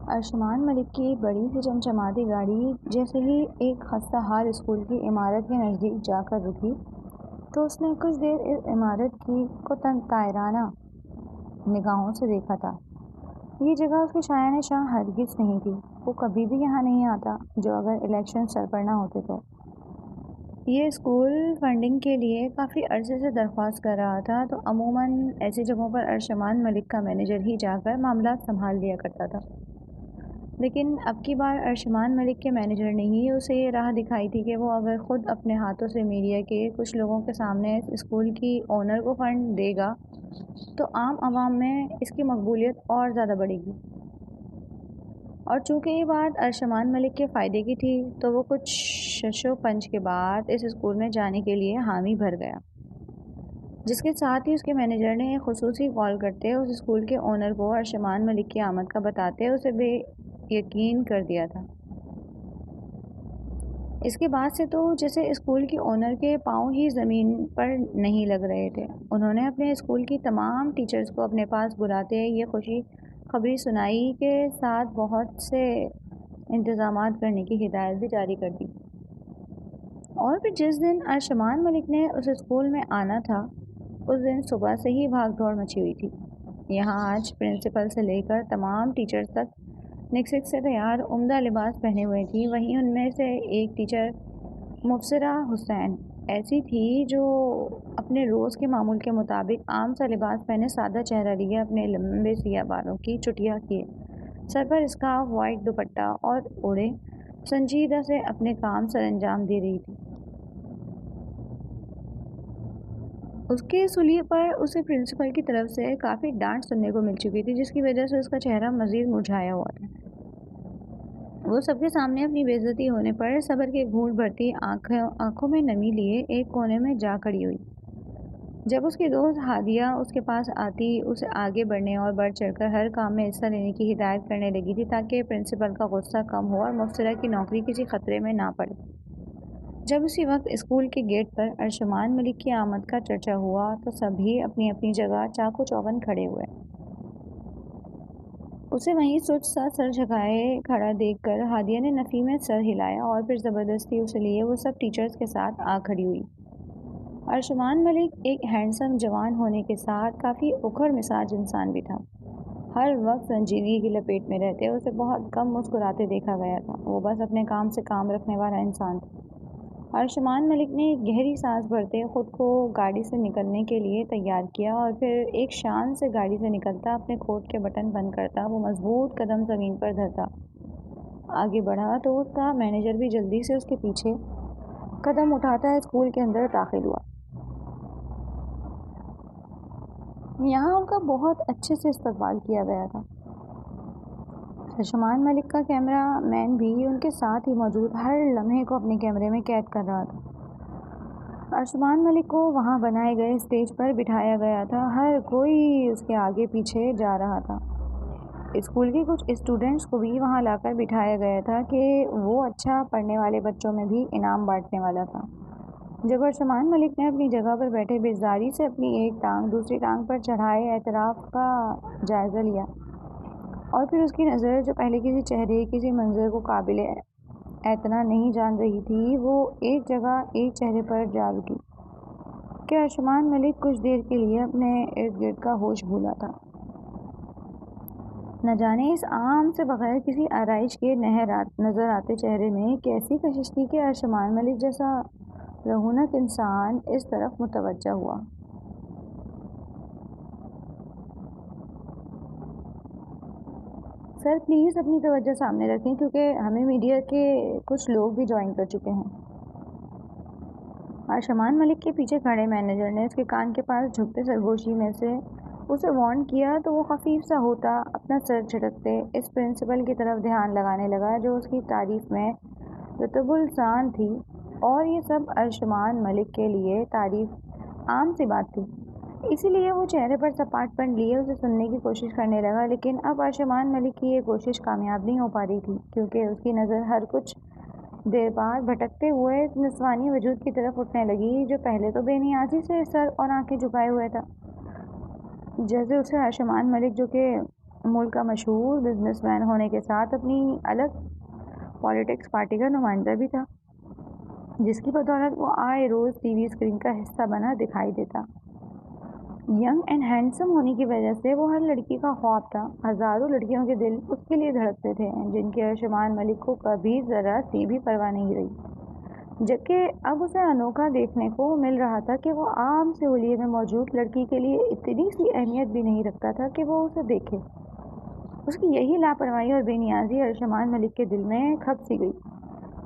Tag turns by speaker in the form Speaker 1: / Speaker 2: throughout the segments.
Speaker 1: ارشمان ملک کی بڑی سی چمچماتی گاڑی جیسے ہی ایک خستہ حال اسکول کی عمارت کے نزدیک جا کر رکی تو اس نے کچھ دیر اس عمارت کو طائرانہ نگاہوں سے دیکھا تھا۔ یہ جگہ اس کی شایع نشاں ہرگز نہیں تھی، وہ کبھی بھی یہاں نہیں آتا جو اگر الیکشن سر پر نہ ہوتے تو۔ یہ اسکول فنڈنگ کے لیے کافی عرصے سے درخواست کر رہا تھا تو عموماً ایسی جگہوں پر ارشمان ملک کا مینیجر ہی جا کر معاملات سنبھال لیا کرتا تھا، لیکن اب کی بار ارشمان ملک کے مینیجر نے ہی اسے یہ راہ دکھائی تھی کہ وہ اگر خود اپنے ہاتھوں سے میڈیا کے کچھ لوگوں کے سامنے اس اسکول کی اونر کو فنڈ دے گا تو عام عوام میں اس کی مقبولیت اور زیادہ بڑھے گی۔ اور چونکہ یہ بات ارشمان ملک کے فائدے کی تھی تو وہ کچھ شش و پنج کے بعد اس اسکول میں جانے کے لیے حامی بھر گیا، جس کے ساتھ ہی اس کے مینیجر نے ایک خصوصی کال کرتے اس اسکول کے اونر کو ارشمان ملک کی آمد کا بتاتے اسے بے یقین کر دیا تھا۔ اس کے بعد سے تو جیسے اسکول کی اونر کے پاؤں ہی زمین پر نہیں لگ رہے تھے۔ انہوں نے اپنے اسکول کی تمام ٹیچرز کو اپنے پاس بلاتے یہ خوشی خبری سنائی کے ساتھ بہت سے انتظامات کرنے کی ہدایت بھی جاری کر دی۔ اور پھر جس دن ارشمان ملک نے اس اسکول میں آنا تھا اس دن صبح سے ہی بھاگ دوڑ مچی ہوئی تھی۔ یہاں آج پرنسپل سے لے کر تمام ٹیچرز تک نکسک سے تیار عمدہ لباس پہنے ہوئے تھی۔ وہیں ان میں سے ایک ٹیچر مبصرہ حسین ایسی تھی جو اپنے روز کے معمول کے مطابق عام سا لباس پہنے سادہ چہرہ لیے اپنے لمبے سیاہ بالوں کی چٹیاں کیے سر پر اسکارف وائٹ دوپٹہ اور اوڑھے سنجیدہ سے اپنے کام سر انجام دے رہی تھی۔ اس کے سلیے پر اسے پرنسپل کی طرف سے کافی ڈانٹ سننے کو مل چکی تھی، جس کی وجہ سے اس کا چہرہ مزید مرجھایا ہوا تھا۔ وہ سب کے سامنے اپنی بے عزتی ہونے پر صبر کے گھونٹ بھرتی آنکھوں میں نمی لیے ایک کونے میں جا کھڑی ہوئی۔ جب اس کی دوست ہادیہ اس کے پاس آتی اسے آگے بڑھنے اور بڑھ چڑھ کر ہر کام میں حصہ لینے کی ہدایت کرنے لگی تھی تاکہ پرنسپل کا غصہ کم ہو اور مبصرہ کی نوکری کسی خطرے میں نہ پڑے۔ جب اسی وقت اسکول کے گیٹ پر ارشمان ملک کی آمد کا چرچا ہوا تو سبھی اپنی اپنی جگہ چاقو چوبند کھڑے ہوئے۔ اسے وہیں سچ سا سر جھکائے کھڑا دیکھ کر ہادیہ نے نفی میں سر ہلایا اور پھر زبردستی اسے لیے وہ سب ٹیچرز کے ساتھ آ کھڑی ہوئی۔ ارشمان ملک ایک ہینڈسم جوان ہونے کے ساتھ کافی اکھڑ مزاج انسان بھی تھا۔ ہر وقت سنجیدگی کی لپیٹ میں رہتے اسے بہت کم مسکراتے دیکھا گیا تھا۔ وہ بس اپنے کام سے کام رکھنے والا انسان تھا۔ ارشمان ملک نے ایک گہری سانس بھرتے خود کو گاڑی سے نکلنے کے لیے تیار کیا اور پھر ایک شان سے گاڑی سے نکلتا اپنے کوٹ کے بٹن بند کرتا وہ مضبوط قدم زمین پر دھرتا آگے بڑھا تو اس کا مینیجر بھی جلدی سے اس کے پیچھے قدم اٹھاتا اسکول کے اندر داخل ہوا۔ یہاں ان کا بہت اچھے سے استقبال کیا گیا تھا۔ ارشمان ملک کا کیمرہ مین بھی ان کے ساتھ ہی موجود ہر لمحے کو اپنے کیمرے میں قید کر رہا تھا۔ ارشمان ملک کو وہاں بنائے گئے اسٹیج پر بٹھایا گیا تھا، ہر کوئی اس کے آگے پیچھے جا رہا تھا۔ اسکول کے کچھ اسٹوڈنٹس کو بھی وہاں لا کر بٹھایا گیا تھا کہ وہ اچھا پڑھنے والے بچوں میں بھی انعام بانٹنے والا تھا۔ جب ارشمان ملک نے اپنی جگہ پر بیٹھے بےزاری سے اپنی ایک ٹانگ دوسری ٹانگ پر چڑھائے اعتراف کا جائزہ لیا اور پھر اس کی نظر جو پہلے کسی چہرے کسی منظر کو قابل اعتنا نہیں جان رہی تھی وہ ایک جگہ ایک چہرے پر جا رکی کہ ارشمان ملک کچھ دیر کے لیے اپنے ارد گرد کا ہوش بھولا تھا۔ نہ جانے اس عام سے بغیر کسی آرائش کے نظر آتے چہرے میں کیسی کشش تھی کہ ارشمان ملک جیسا رہونق انسان اس طرف متوجہ ہوا۔ سر پلیز اپنی توجہ سامنے رکھیں کیونکہ ہمیں میڈیا کے کچھ لوگ بھی جوائن کر چکے ہیں۔ ارشمان ملک کے پیچھے کھڑے مینیجر نے اس کے کان کے پاس جھکتے سرگوشی میں سے اسے وارن کیا تو وہ خفیف سا ہوتا اپنا سر جھٹکتے اس پرنسپل کی طرف دھیان لگانے لگا جو اس کی تعریف میں رطب السان تھی، اور یہ سب ارشمان ملک کے لیے تعریف عام سی بات تھی، اسی لیے وہ چہرے پر سپاٹ پن لیے اسے سننے کی کوشش کرنے لگا۔ لیکن اب ارشمان ملک کی یہ کوشش کامیاب نہیں ہو پا رہی تھی کیونکہ اس کی نظر ہر کچھ دیر بعد بھٹکتے ہوئے نسوانی وجود کی طرف اٹھنے لگی جو پہلے تو بے نیازی سے سر اور آنکھیں جھکائے ہوئے تھا، جیسے اسے ارشمان ملک جو کہ ملک کا مشہور بزنس مین ہونے کے ساتھ اپنی الگ پالیٹکس پارٹی کا نمائندہ بھی تھا، جس کی بدولت وہ آئے روز ٹی وی اسکرین کا حصہ بنا دکھائی دیتا۔ ینگ اینڈ ہینڈسم ہونے کی وجہ سے وہ ہر لڑکی کا خواب تھا۔ ہزاروں لڑکیوں کے دل اس کے لیے دھڑکتے تھے، جن کے ارشمان ملک کو کبھی ذرا سی بھی پرواہ نہیں رہی، جبکہ اب اسے انوکھا دیکھنے کو مل رہا تھا کہ وہ عام سے حلیے میں موجود لڑکی کے لیے اتنی سی اہمیت بھی نہیں رکھتا تھا کہ وہ اسے دیکھے۔ اس کی یہی لاپرواہی اور بے نیازی ارشمان ملک کے دل میں کھپ سی گئی۔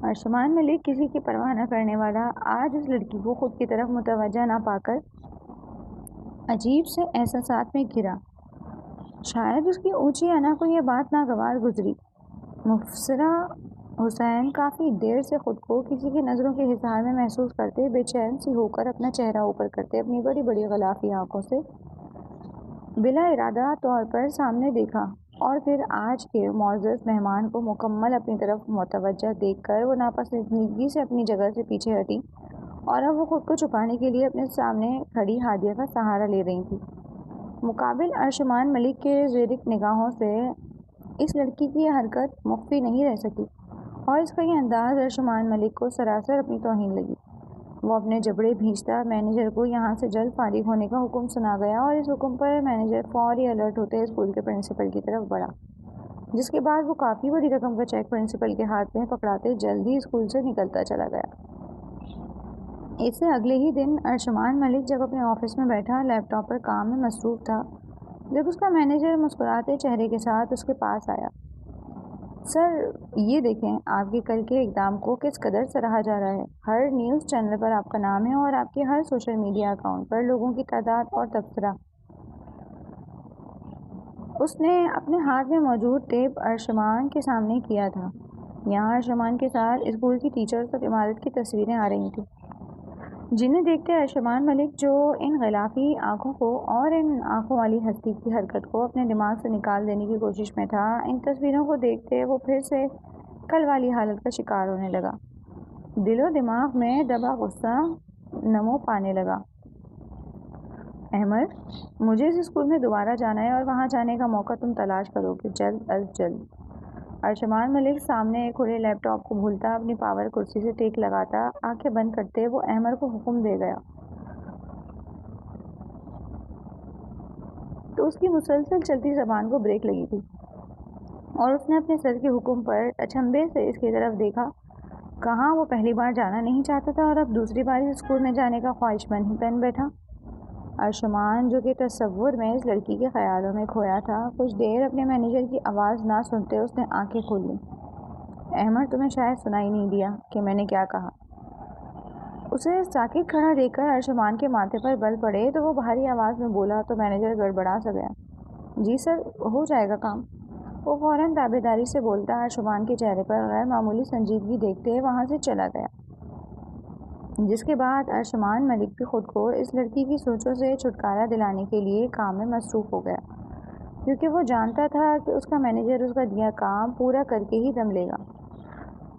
Speaker 1: ارشمان ملک کسی کی پرواہ نہ کرنے والا آج اس لڑکی کو خود کی طرف متوجہ نہ پا کر عجیب سے احساسات میں گھرا۔ شاید اس کی اونچی انا کو یہ بات ناگوار گزری۔ مبصرہ حسین کافی دیر سے خود کو کسی کی نظروں کے حصار میں محسوس کرتے بے چین سی ہو کر اپنا چہرہ اوپر کرتے اپنی بڑی بڑی غلافی آنکھوں سے بلا ارادہ طور پر سامنے دیکھا، اور پھر آج کے معزز مہمان کو مکمل اپنی طرف متوجہ دیکھ کر وہ ناپسندگی سے اپنی جگہ سے پیچھے ہٹی، اور اب وہ خود کو چھپانے کے لیے اپنے سامنے کھڑی ہادیہ کا سہارا لے رہی تھی۔ مقابل ارشمان ملک کے زیرک نگاہوں سے اس لڑکی کی یہ حرکت مخفی نہیں رہ سکی، اور اس کا یہ انداز ارشمان ملک کو سراسر اپنی توہین لگی۔ وہ اپنے جبڑے بھینچتا مینیجر کو یہاں سے جلد فارغ ہونے کا حکم سنا گیا، اور اس حکم پر مینیجر فوری الرٹ ہوتے اسکول کے پرنسپل کی طرف بڑھا، جس کے بعد وہ کافی بڑی رقم کا چیک پرنسپل کے ہاتھ میں پکڑاتے جلد ہی اسکول سے نکلتا چلا گیا۔ اس سے اگلے ہی دن ارشمان ملک جب اپنے آفس میں بیٹھا لیپ ٹاپ پر کام میں مصروف تھا، جب اس کا مینیجر مسکراتے چہرے کے ساتھ اس کے پاس آیا۔ سر، یہ دیکھیں آپ کے کل کے اقدام کو کس قدر سراہا جا رہا ہے۔ ہر نیوز چینل پر آپ کا نام ہے، اور آپ کے ہر سوشل میڈیا اکاؤنٹ پر لوگوں کی تعداد اور تبصرہ۔ اس نے اپنے ہاتھ میں موجود ٹیپ ارشمان کے سامنے کیا تھا۔ یہاں ارشمان کے ساتھ اسکول کی ٹیچرز اور عمارت کی تصویریں آ رہی تھیں، جنہیں دیکھتے ارشمان ملک، جو ان غلافی آنکھوں کو اور ان آنکھوں والی ہستی کی حرکت کو اپنے دماغ سے نکال دینے کی کوشش میں تھا، ان تصویروں کو دیکھتے وہ پھر سے کل والی حالت کا شکار ہونے لگا۔ دل و دماغ میں دبا غصہ نمو پانے لگا۔ احمد، مجھے اس اسکول میں دوبارہ جانا ہے، اور وہاں جانے کا موقع تم تلاش کرو گے جلد از جلد۔ ارشمان ملک سامنے ایک کھلے لیپ ٹاپ کو بھولتا اپنی پاور کرسی سے ٹیک لگاتا آنکھیں بند کرتے وہ احمد کو حکم دے گیا، تو اس کی مسلسل چلتی زبان کو بریک لگی تھی، اور اس نے اپنے سر کے حکم پر اچنبھے سے اس کی طرف دیکھا۔ کہاں وہ پہلی بار جانا نہیں چاہتا تھا اور اب دوسری بار اس اسکول میں جانے کا خواہش مند ہی بن بیٹھا۔ ارشمان، جو کہ تصور میں اس لڑکی کے خیالوں میں کھویا تھا، کچھ دیر اپنے مینیجر کی آواز نہ سنتے اس نے آنکھیں کھول لیں۔ احمد، تمہیں شاید سنائی نہیں دیا کہ میں نے کیا کہا؟ اسے ساکت کھڑا دیکھ کر ارشمان کے ماتھے پر بل پڑے تو وہ بھاری آواز میں بولا تو مینیجر گڑبڑا سا گیا۔ جی سر، ہو جائے گا کام، وہ فوراً تابعداری سے بولتا ارشمان کے چہرے پر غیر معمولی سنجیدگی دیکھتے وہاں سے چلا گیا، جس کے بعد ارشمان ملک بھی خود کو اس لڑکی کی سوچوں سے چھٹکارا دلانے کے لیے کام میں مصروف ہو گیا، کیونکہ وہ جانتا تھا کہ اس کا مینیجر اس کا دیا کام پورا کر کے ہی دم لے گا۔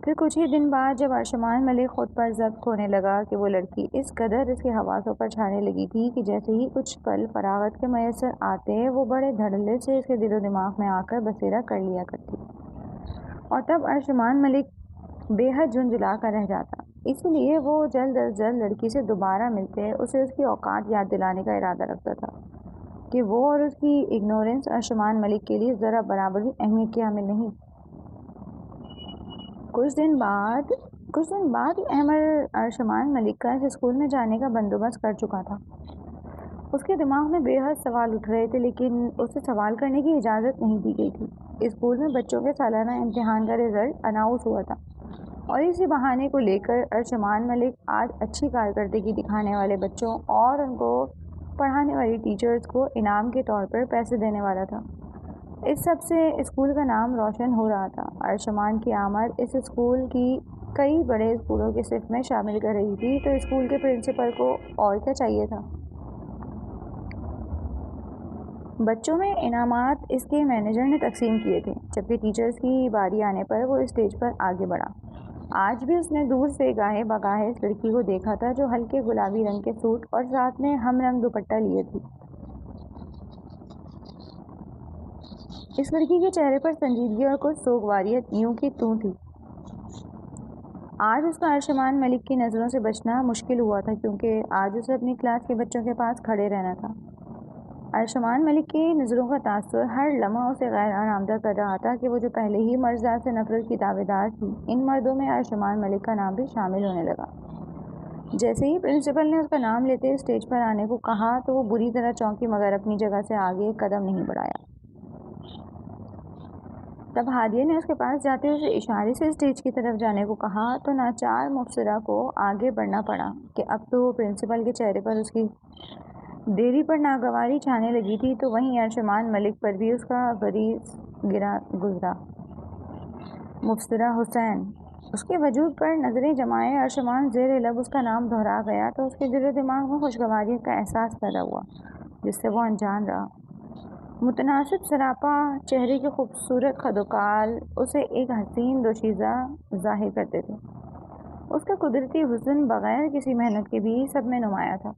Speaker 1: پھر کچھ ہی دن بعد جب ارشمان ملک خود پر ضبط ہونے لگا کہ وہ لڑکی اس قدر اس کے حواسوں پر چھانے لگی تھی کہ جیسے ہی کچھ پل فراغت کے میسر آتے وہ بڑے دھڑلے سے اس کے دل و دماغ میں آ کر بسیرا کر لیا کرتی، اور تب ارشمان ملک بے حد جھنجھلا کر رہ جاتا۔ اسی لیے وہ جلد از جلد لڑکی سے دوبارہ ملتے اسے اس کی اوقات یاد دلانے کا ارادہ رکھتا تھا کہ وہ اور اس کی اگنورنس ارشمان ملک کے لیے ذرا برابر بھی اہمیت کی حامل نہیں۔ کچھ دن بعد احمد ارشمان ملک کا اس اسکول میں جانے کا بندوبست کر چکا تھا۔ اس کے دماغ میں بے حد سوال اٹھ رہے تھے، لیکن اسے سوال کرنے کی اجازت نہیں دی گئی تھی۔ اسکول میں بچوں کے سالانہ امتحان کا رزلٹ اناؤنس ہوا تھا، اور اسی بہانے کو لے کر ارشمان ملک آج اچھی کارکردگی دکھانے والے بچوں اور ان کو پڑھانے والی ٹیچرز کو انعام کے طور پر پیسے دینے والا تھا۔ اس سب سے اسکول کا نام روشن ہو رہا تھا۔ ارشمان کی آمد اس اسکول کی کئی بڑے اسکولوں کے صف میں شامل کر رہی تھی، تو اسکول کے پرنسپل کو اور کیا چاہیے تھا؟ بچوں میں انعامات اس کے مینیجر نے تقسیم کیے تھے، جبکہ ٹیچرز کی باری آنے پر وہ اسٹیج پر آگے بڑھا۔ آج بھی اس نے دور سے گاہے بگاہے اس لڑکی کو دیکھا تھا جو ہلکے گلابی رنگ کے سوٹ اور ساتھ میں ہم رنگ دوپٹہ لیے تھی۔ اس لڑکی کے چہرے پر سنجیدگی اور کچھ سوگواریت یوں کی توں تھی۔ آج اس کا ارشمان ملک کی نظروں سے بچنا مشکل ہوا تھا کیونکہ آج اسے اپنی کلاس کے بچوں کے پاس کھڑے رہنا تھا۔ ارشمان ملک کی نظروں کا تاثر ہر لمحہ اسے غیر آرامدہ کر رہا تھا کہ وہ جو پہلے ہی مرزا سے نفرت کی دعویدار تھی، ان مردوں میں ارشمان ملک کا نام بھی شامل ہونے لگا۔ جیسے ہی پرنسپل نے اس کا نام لیتے اسٹیج پر آنے کو کہا تو وہ بری طرح چونکی مگر اپنی جگہ سے آگے قدم نہیں بڑھایا۔ تب ہادیہ نے اس کے پاس جاتے اسے اشارے سے اسٹیج کی طرف جانے کو کہا تو ناچار مبصرہ کو آگے بڑھنا پڑا کہ اب تو وہ پرنسپل کے چہرے پر اس کی دیری پر ناگواری چھانے لگی تھی تو وہیں ارشمان ملک پر بھی اس کا غریض گزرا۔ مبصرہ حسین۔ اس کے وجود پر نظریں جمائے ارشمان زیر لب اس کا نام دہرا گیا تو اس کے دل و دماغ میں خوشگواریت کا احساس پیدا ہوا جس سے وہ انجان رہا۔ متناسب سراپا چہرے کے خوبصورت خدوکال اسے ایک حسین دوشیزہ ظاہر کرتے تھے۔ اس کا قدرتی حسن بغیر کسی محنت کے بھی سب میں نمایاں تھا۔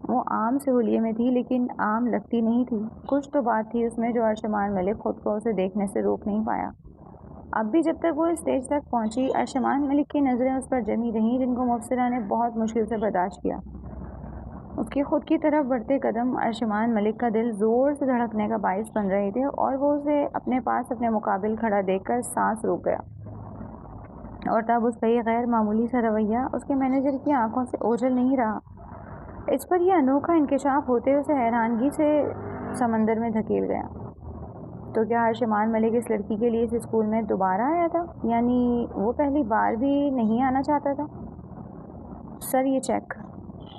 Speaker 1: وہ عام سے حلیے میں تھی لیکن عام لگتی نہیں تھی۔ کچھ تو بات تھی اس میں جو ارشمان ملک خود کو اسے دیکھنے سے روک نہیں پایا۔ اب بھی جب تک وہ اسٹیج تک پہنچی ارشمان ملک کی نظریں اس پر جمی رہیں جن کو مبصرہ نے بہت مشکل سے برداشت کیا۔ اس کی خود کی طرف بڑھتے قدم ارشمان ملک کا دل زور سے دھڑکنے کا باعث بن رہے تھے اور وہ اسے اپنے پاس اپنے مقابل کھڑا دیکھ کر سانس روک گیا۔ اور تب اس کا یہ غیر معمولی سا رویہ اس کے مینیجر کی آنکھوں سے اوجھل نہیں رہا۔ اس پر یہ انوکھا انکشاف ہوتے اسے حیرانگی سے سمندر میں دھکیل گیا۔ تو کیا ارشمان ملک اس لڑکی کے لیے اس اسکول میں دوبارہ آیا تھا؟ یعنی وہ پہلی بار بھی نہیں آنا چاہتا تھا؟ سر یہ چیک۔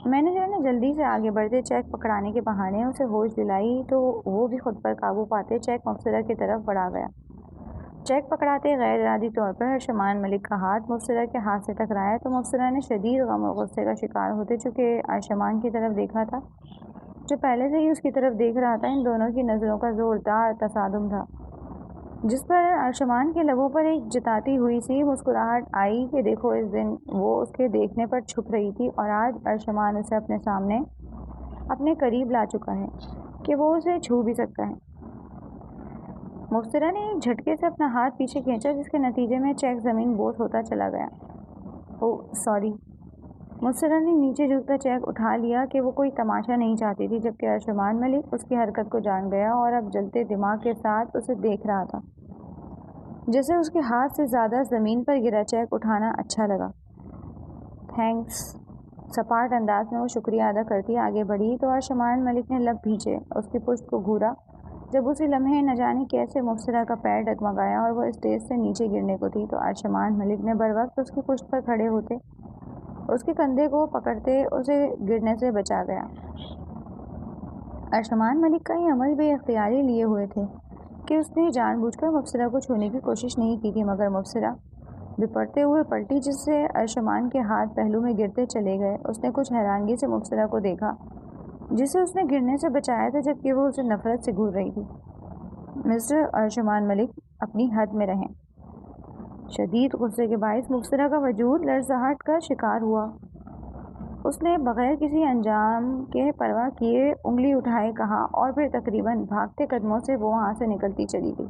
Speaker 1: مینیجر نے جلدی سے آگے بڑھتے چیک پکڑانے کے بہانے اسے ہوش دلائی تو وہ بھی خود پر قابو پاتے چیک مبصرہ کی طرف بڑھا گیا۔ چیک پکڑاتے غیر ارادی طور پر ارشمان ملک کا ہاتھ مبصرہ کے ہاتھ سے ٹکرایا تو مبصرہ نے شدید غم و غصے کا شکار ہوتے چونکہ ارشمان کی طرف دیکھا تھا جو پہلے سے ہی اس کی طرف دیکھ رہا تھا۔ ان دونوں کی نظروں کا زوردار تصادم تھا جس پر ارشمان کے لبوں پر ایک جتاتی ہوئی سی مسکراہٹ آئی کہ دیکھو اس دن وہ اس کے دیکھنے پر چھپ رہی تھی اور آج ارشمان اسے اپنے سامنے اپنے قریب لا چکا ہے کہ وہ اسے چھو بھی سکتا ہے۔ مبصرہ نے ایک جھٹکے سے اپنا ہاتھ پیچھے کھینچا جس کے نتیجے میں چیک زمین بوس ہوتا چلا گیا۔ اوہ سوری۔ مبصرہ نے نیچے جھکتا چیک اٹھا لیا کہ وہ کوئی تماشا نہیں چاہتی تھی جبکہ ارشمان ملک اس کی حرکت کو جان گیا اور اب جلتے دماغ کے ساتھ اسے دیکھ رہا تھا۔ جسے اس کے ہاتھ سے زیادہ زمین پر گرا چیک اٹھانا اچھا لگا۔ تھینکس۔ سپاٹ انداز میں وہ شکریہ ادا کرتی آگے بڑھی تو ارشمان ملک نے لب بھینچے اس کی پشت کو گھورا جب اسی لمحے نہ جانے کیسے مبصرہ کا پیر ڈگمگایا اور وہ اسٹیج سے نیچے گرنے کو تھی تو ارشمان ملک نے بروقت اس کی پشت پر کھڑے ہوتے اس کے کندھے کو پکڑتے اسے گرنے سے بچا گیا۔ ارشمان ملک کا یہ عمل بے اختیاری لیے ہوئے تھے کہ اس نے جان بوجھ کر مبصرہ کو چھونے کی کوشش نہیں کی تھی مگر مبصرہ بپڑتے ہوئے پلٹی جس سے ارشمان کے ہاتھ پہلو میں گرتے چلے گئے۔ اس نے کچھ حیرانگی سے مبصرہ کو دیکھا جسے اس نے گرنے سے بچایا تھا جبکہ وہ اسے نفرت سے گھور رہی تھی۔ مسٹر ارشمان ملک اپنی حد میں رہیں۔ شدید غصے کے باعث مبصرہ کا وجود لرزاہٹ کا شکار ہوا۔ اس نے بغیر کسی انجام کے پرواہ کیے انگلی اٹھائے کہا اور پھر تقریباً بھاگتے قدموں سے وہ وہاں سے نکلتی چلی گئی۔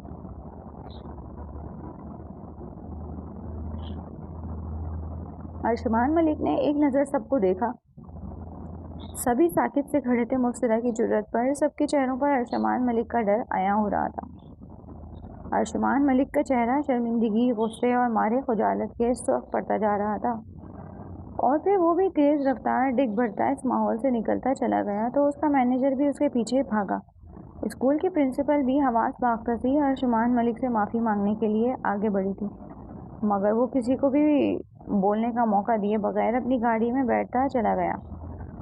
Speaker 1: ارشمان ملک نے ایک نظر سب کو دیکھا۔ سبھی ساکت سے کھڑے تھے مبصرہ کی جرأت پر۔ سب کے چہروں پر ارشمان ملک کا ڈر عیاں ہو رہا تھا۔ ارشمان ملک کا چہرہ شرمندگی غصے اور مارے خجالت کے سرخ پڑتا جا رہا تھا اور پھر وہ بھی تیز رفتار ڈگ بڑھتا اس ماحول سے نکلتا چلا گیا تو اس کا مینیجر بھی اس کے پیچھے بھاگا۔ اسکول کی پرنسپل بھی حواس باختہ سی ارشمان ملک سے معافی مانگنے کے لیے آگے بڑھی تھی مگر وہ کسی کو بھی بولنے کا موقع دیے بغیر اپنی گاڑی میں بیٹھتا چلا گیا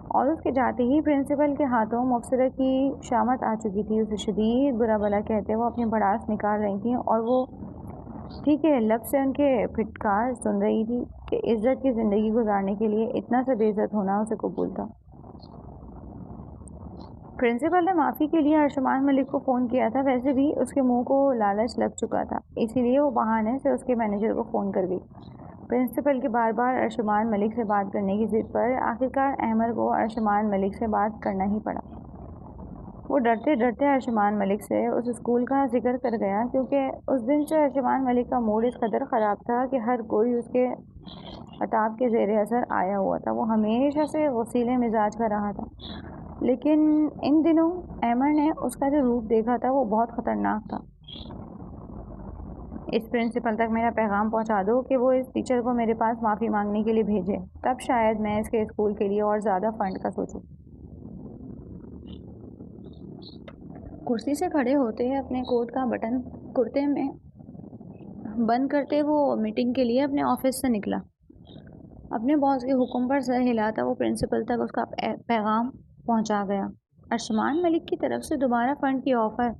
Speaker 1: اور اس کے جاتے ہی پرنسپل کے ہاتھوں مبصرہ کی شامت آ چکی تھی۔ اسے شدید برا بھلا کہتے وہ اپنی بھڑاس نکال رہی تھیں اور وہ تھی کہ لب سے ان کے پھٹکار سن رہی تھی کہ عزت کی زندگی گزارنے کے لیے اتنا سا بے عزت ہونا اسے قبول تھا۔ پرنسپل نے معافی کے لیے ارشمان ملک کو فون کیا تھا، ویسے بھی اس کے منہ کو لالچ لگ چکا تھا اسی لیے وہ بہانے سے اس کے مینیجر کو فون کر گئی۔ پرنسپل کے بار بار ارشمان ملک سے بات کرنے کی ضد پر آخرکار احمد کو ارشمان ملک سے بات کرنا ہی پڑا۔ وہ ڈرتے ڈرتے ارشمان ملک سے اس اسکول کا ذکر کر گیا، کیونکہ اس دن سے ارشمان ملک کا موڈ اس قدر خراب تھا کہ ہر کوئی اس کے عتاب کے زیر اثر آیا ہوا تھا۔ وہ ہمیشہ سے غصیلے مزاج کا رہا تھا، لیکن ان دنوں ایمر نے اس کا جو روپ دیکھا تھا وہ بہت خطرناک تھا۔ اس پرنسپل تک میرا پیغام پہنچا دو کہ وہ اس ٹیچر کو میرے پاس معافی مانگنے کے لیے بھیجے، تب شاید میں اس کے اسکول کے لیے اور زیادہ فنڈ کا سوچوں۔ کرسی سے کھڑے ہوتے اپنے کوٹ کا بٹن کرتے میں بند کرتے وہ میٹنگ کے لیے اپنے آفس سے نکلا۔ اپنے باس کے حکم پر سر ہلاتا وہ پرنسپل تک اس کا پیغام پہنچا گیا۔ ارشمان ملک کی طرف سے دوبارہ فنڈ کی آفر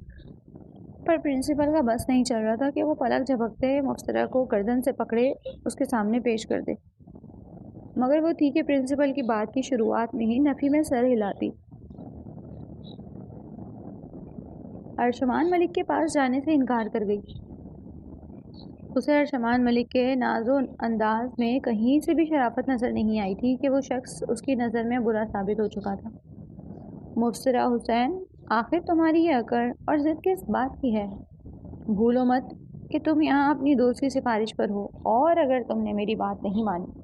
Speaker 1: پر پرنسپل کا بس نہیں چل رہا تھا کہ وہ پلک جھپکتے مبصرہ کو گردن سے پکڑے اس کے سامنے پیش کر دے، مگر وہ تھی کہ پرنسپل کی بات کی شروعات میں ہی نفی میں سر ہلاتی۔ ارشمان ملک کے پاس جانے سے انکار کر گئی۔ اسے ارشمان ملک کے ناز و انداز میں کہیں سے بھی شرافت نظر نہیں آئی تھی کہ وہ شخص اس کی نظر میں برا ثابت ہو چکا تھا۔ مبصرہ حسین، آخر تمہاری یہ اکڑ اور ضد کس بات کی ہے؟ بھولو مت کہ تم یہاں اپنی دوست کی سفارش پر ہو، اور اگر تم نے میری بات نہیں مانی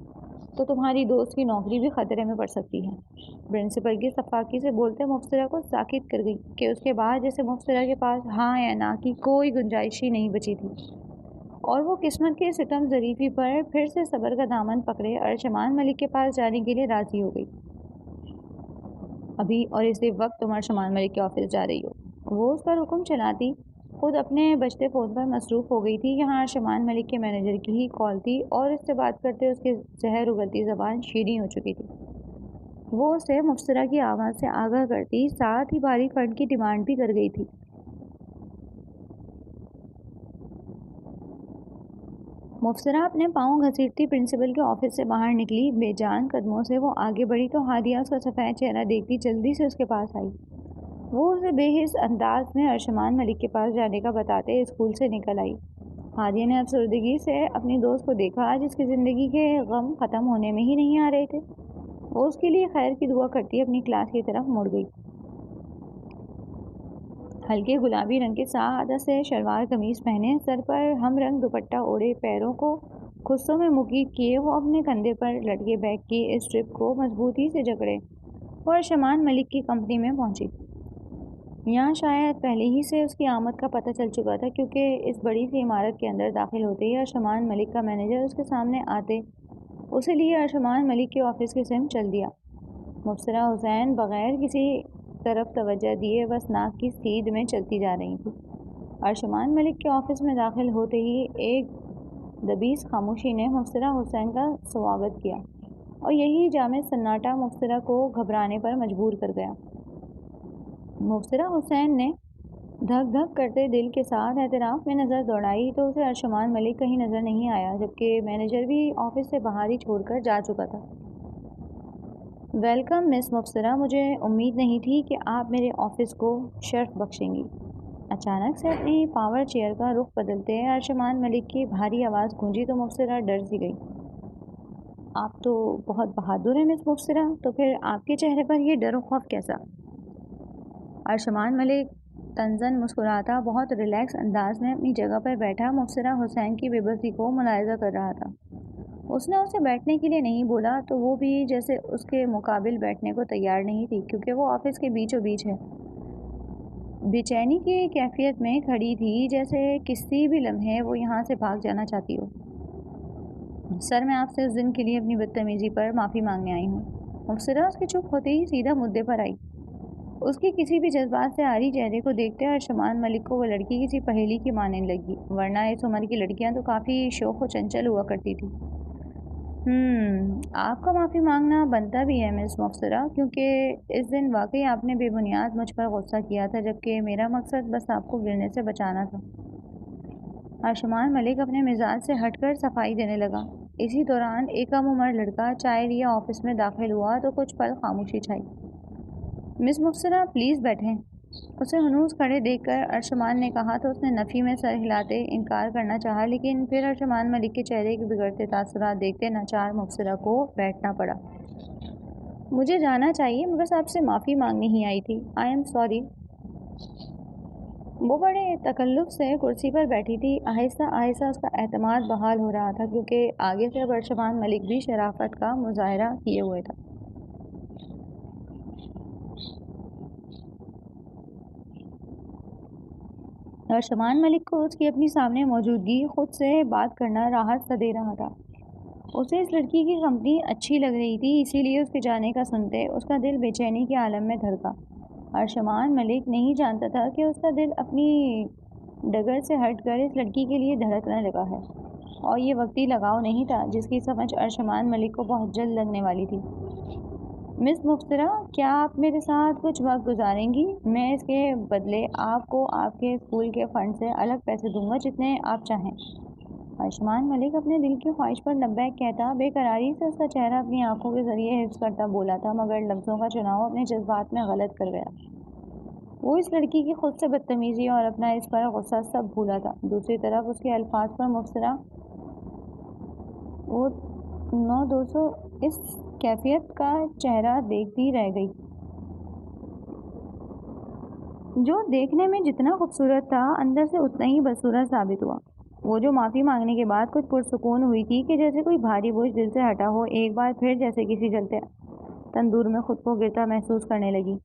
Speaker 1: تو تمہاری دوست کی نوکری بھی خطرے میں پڑ سکتی ہے۔ پرنسپل کی سفاکی سے بولتے مبصرہ کو ساکت کر گئی کہ اس کے بعد جیسے مبصرہ کے پاس ہاں یا نہ کی کوئی گنجائش ہی نہیں بچی تھی، اور وہ قسمت کے ستم ظریفی پر پھر سے صبر کا دامن پکڑے ارشمان ملک کے پاس جانے کے لیے راضی ہو گئی۔ ابھی اور اسی وقت تم ارشمان ملک کے آفس جا رہی ہو؟ وہ اس پر حکم چلاتی خود اپنے بجتے فون پر مصروف ہو گئی تھی۔ یہاں ارشمان ملک کے مینیجر کی ہی کال تھی اور اس سے بات کرتے اس کی زہر اگلتی زبان شیریں ہو چکی تھی۔ وہ اسے مبصرہ کی آمد سے آگاہ کرتی، ساتھ ہی بھاری فنڈ کی ڈیمانڈ بھی کر گئی تھی۔ مبصرہ اپنے پاؤں گھسیٹتی پرنسپل کے آفس سے باہر نکلی۔ بے جان قدموں سے وہ آگے بڑھی تو ہادیہ اس کا سفید چہرہ دیکھتی جلدی سے اس کے پاس آئی۔ وہ اسے بے حس انداز میں ارشمان ملک کے پاس جانے کا بتاتے اسکول سے نکل آئی۔ ہادیہ نے افسردگی سے اپنی دوست کو دیکھا جس کی زندگی کے غم ختم ہونے میں ہی نہیں آ رہے تھے۔ وہ اس کے لیے خیر کی دعا کرتی اپنی کلاس کی طرف مڑ گئی۔ ہلکے گلابی رنگ کے سادہ سے شلوار قمیص پہنے، سر پر ہم رنگ دوپٹہ اوڑھے، پیروں کو خصوں میں مقید کیے وہ اپنے کندھے پر لٹکے بیگ کی اسٹرپ کو مضبوطی سے جکڑے وہ ارشمان ملک کی کمپنی میں پہنچی۔ یہاں شاید پہلے ہی سے اس کی آمد کا پتہ چل چکا تھا، کیونکہ اس بڑی سی عمارت کے اندر داخل ہوتے ہی ارشمان ملک کا مینیجر اس کے سامنے آتے اسے لیے ارشمان ملک کے آفس کی سمت چل دیا۔ مبصرہ حسین بغیر کسی طرف توجہ دیے بس ناک کی سیدھ میں چلتی جا رہی تھی۔ ارشمان ملک کے آفس میں داخل ہوتے ہی ایک دبیس خاموشی نے مبصرہ حسین کا سواگت کیا، اور یہی جامد سناٹا مبصرہ کو گھبرانے پر مجبور کر گیا۔ مبصرہ حسین نے دھک دھک کرتے دل کے ساتھ اعتراف میں نظر دوڑائی تو اسے ارشمان ملک کہیں نظر نہیں آیا، جبکہ مینیجر بھی آفس سے باہر ہی چھوڑ کر جا چکا تھا۔ ویلکم مس مبصرہ، مجھے امید نہیں تھی کہ آپ میرے آفس کو شرف بخشیں گی۔ اچانک سے اپنی پاور چیئر کا رخ بدلتے ارشمان ملک کی بھاری آواز گونجی تو مبصرہ ڈر سی گئی۔ آپ تو بہت بہادر ہیں مس مبصرہ، تو پھر آپ کے چہرے پر یہ ڈر و خوف کیسا؟ ارشمان ملک طنزاً مسکراتا بہت ریلیکس انداز میں اپنی جگہ پر بیٹھا مبصرہ حسین کی بے بسی کو ملاحظہ کر رہا تھا۔ اس نے اسے بیٹھنے کے لیے نہیں بولا تو وہ بھی جیسے اس کے مقابل بیٹھنے کو تیار نہیں تھی، کیونکہ وہ آفس کے بیچوں بیچ ہے بے چینی کی کیفیت میں کھڑی تھی، جیسے کسی بھی لمحے وہ یہاں سے بھاگ جانا چاہتی ہو۔ سر، میں آپ سے اس دن کے لیے اپنی بدتمیزی پر معافی مانگنے آئی ہوں۔ مبصرہ اس کے چپ ہوتے ہی سیدھا مدعے پر آئی۔ اس کی کسی بھی جذبات سے عاری چہرے کو دیکھتے ارشمان ملک کو وہ لڑکی کسی پہیلی کی مانند لگی، ورنہ اس عمر کی لڑکیاں تو کافی شوخ و چنچل ہوا کرتی تھی۔ آپ کا معافی مانگنا بنتا بھی ہے مس مبصرہ، کیونکہ اس دن واقعی آپ نے بے بنیاد مجھ پر غصہ کیا تھا، جبکہ میرا مقصد بس آپ کو گرنے سے بچانا تھا۔ ارشمان ملک اپنے مزاج سے ہٹ کر صفائی دینے لگا۔ اسی دوران ایک کم عمر لڑکا چائے لیے آفس میں داخل ہوا تو کچھ پل خاموشی چھائی۔ مس مبصرہ پلیز بیٹھیں، اسے ہنوز کھڑے دیکھ کر ارشمان نے کہا تو اس نے نفی میں سر ہلاتے انکار کرنا چاہا، لیکن پھر ارشمان ملک کے چہرے کے بگڑتے تاثرات دیکھتے ناچار مبصرہ کو بیٹھنا پڑا۔ مجھے جانا چاہیے، میں بس آپ سے معافی مانگنے ہی آئی تھی۔ I am sorry. وہ بڑے تکلف سے کرسی پر بیٹھی تھی۔ آہستہ آہستہ اس کا اعتماد بحال ہو رہا تھا، کیونکہ آگے سے اب ارشمان ملک بھی شرافت کا مظاہرہ کیے ہوئے تھا۔ ارشمان ملک کو اس کی اپنی سامنے موجودگی خود سے بات کرنا راحت سا دے رہا تھا۔ اسے اس لڑکی کی کمپنی اچھی لگ رہی تھی، اسی لیے اس کے جانے کا سنتے اس کا دل بے چینی کے عالم میں دھڑکا۔ ارشمان ملک نہیں جانتا تھا کہ اس کا دل اپنی ڈگر سے ہٹ کر اس لڑکی کے لیے دھڑکنے لگا ہے، اور یہ وقتی لگاؤ نہیں تھا جس کی سمجھ ارشمان ملک کو بہت جلد لگنے والی تھی۔ مس مبصرہ، کیا آپ میرے ساتھ کچھ وقت گزاریں گی؟ میں اس کے بدلے آپ کو آپ کے اسکول کے فنڈ سے الگ پیسے دوں گا، جتنے آپ چاہیں۔ ارشمان ملک اپنے دل کی خواہش پر لبیک کہتا، بے قراری سے اس کا چہرہ اپنی آنکھوں کے ذریعے حفظ کرتا بولا تھا، مگر لفظوں کا چناؤ اپنے جذبات میں غلط کر گیا۔ وہ اس لڑکی کی خود سے بدتمیزی اور اپنا اس پر غصہ سب بھولا تھا۔ دوسری طرف اس کے الفاظ پر مبصرہ وہ 9-200 اس کیفیت کا چہرہ دیکھتی رہ گئی، جو دیکھنے میں جتنا خوبصورت تھا اندر سے اتنا ہی بدصورت ثابت ہوا۔ وہ جو معافی مانگنے کے بعد کچھ پرسکون ہوئی تھی کہ جیسے کوئی بھاری بوجھ دل سے ہٹا ہو، ایک بار پھر جیسے کسی جلتے تندور میں خود کو گرتا محسوس کرنے لگی۔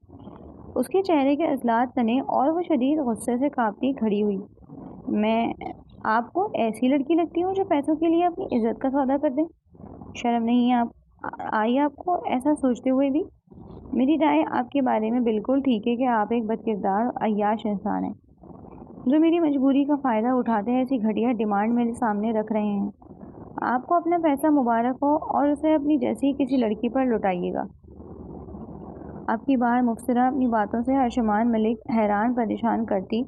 Speaker 1: اس کے چہرے کے عضلات تنے اور وہ شدید غصے سے کانپتی کھڑی ہوئی۔ میں آپ کو ایسی لڑکی لگتی ہوں جو پیسوں کے لیے اپنی عزت کا سودا کر دے؟ شرم نہیں آئی آپ کو ایسا سوچتے ہوئے بھی؟ میری رائے آپ کے بارے میں بالکل ٹھیک ہے کہ آپ ایک بد کردار عیاش انسان ہیں، جو میری مجبوری کا فائدہ اٹھاتے ایسی گھٹیا ڈیمانڈ میرے سامنے رکھ رہے ہیں۔ آپ کو اپنا پیسہ مبارک ہو اور اسے اپنی جیسی کسی لڑکی پر لٹائیے گا۔ اب کی بار مبصرہ اپنی باتوں سے ارشمان ملک حیران پریشان کرتی،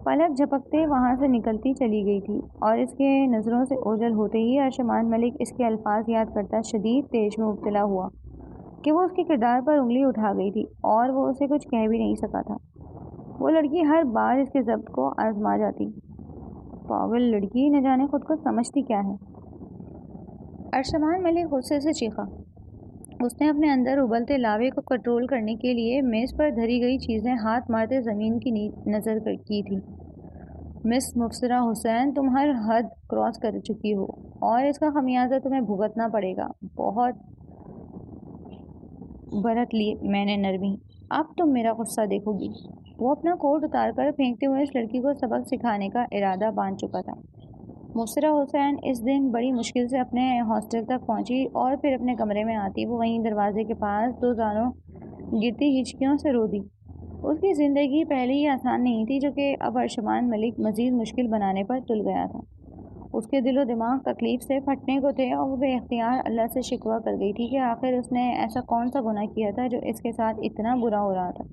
Speaker 1: پلک جھپکتے وہاں سے نکلتی چلی گئی تھی، اور اس کے نظروں سے اوجھل ہوتے ہی ارشمان ملک اس کے الفاظ یاد کرتا شدید تیش میں مبتلا ہوا کہ وہ اس کے کردار پر انگلی اٹھا گئی تھی، اور وہ اسے کچھ کہہ بھی نہیں سکا تھا۔ وہ لڑکی ہر بار اس کے ضبط کو آزما جاتی۔ پاگل لڑکی، نہ جانے خود کو سمجھتی کیا ہے۔ ارشمان ملک غصے سے چیخا۔ اس نے اپنے اندر ابلتے لاوے کو کنٹرول کرنے کے لیے میز پر دھری گئی چیزیں ہاتھ مارتے زمین کی نظر کی تھی۔ مس مبصرہ حسین، تم ہر حد کراس کر چکی ہو، اور اس کا خمیازہ تمہیں بھگتنا پڑے گا۔ بہت برت لی میں نے نرمی، اب تم میرا غصہ دیکھو گی۔ وہ اپنا کوٹ اتار کر پھینکتے ہوئے اس لڑکی کو سبق سکھانے کا ارادہ باندھ چکا تھا۔ مبصرہ حسین اس دن بڑی مشکل سے اپنے ہاسٹل تک پہنچی، اور پھر اپنے کمرے میں آتی وہ وہیں دروازے کے پاس دو زانوں گرتی ہچکیوں سے رو دی۔ اس کی زندگی پہلے ہی آسان نہیں تھی، جو کہ اب ارشمان ملک مزید مشکل بنانے پر تل گیا تھا۔ اس کے دل و دماغ تکلیف سے پھٹنے کو تھے، اور وہ بے اختیار اللہ سے شکوہ کر گئی تھی کہ آخر اس نے ایسا کون سا گناہ کیا تھا جو اس کے ساتھ اتنا برا ہو رہا تھا۔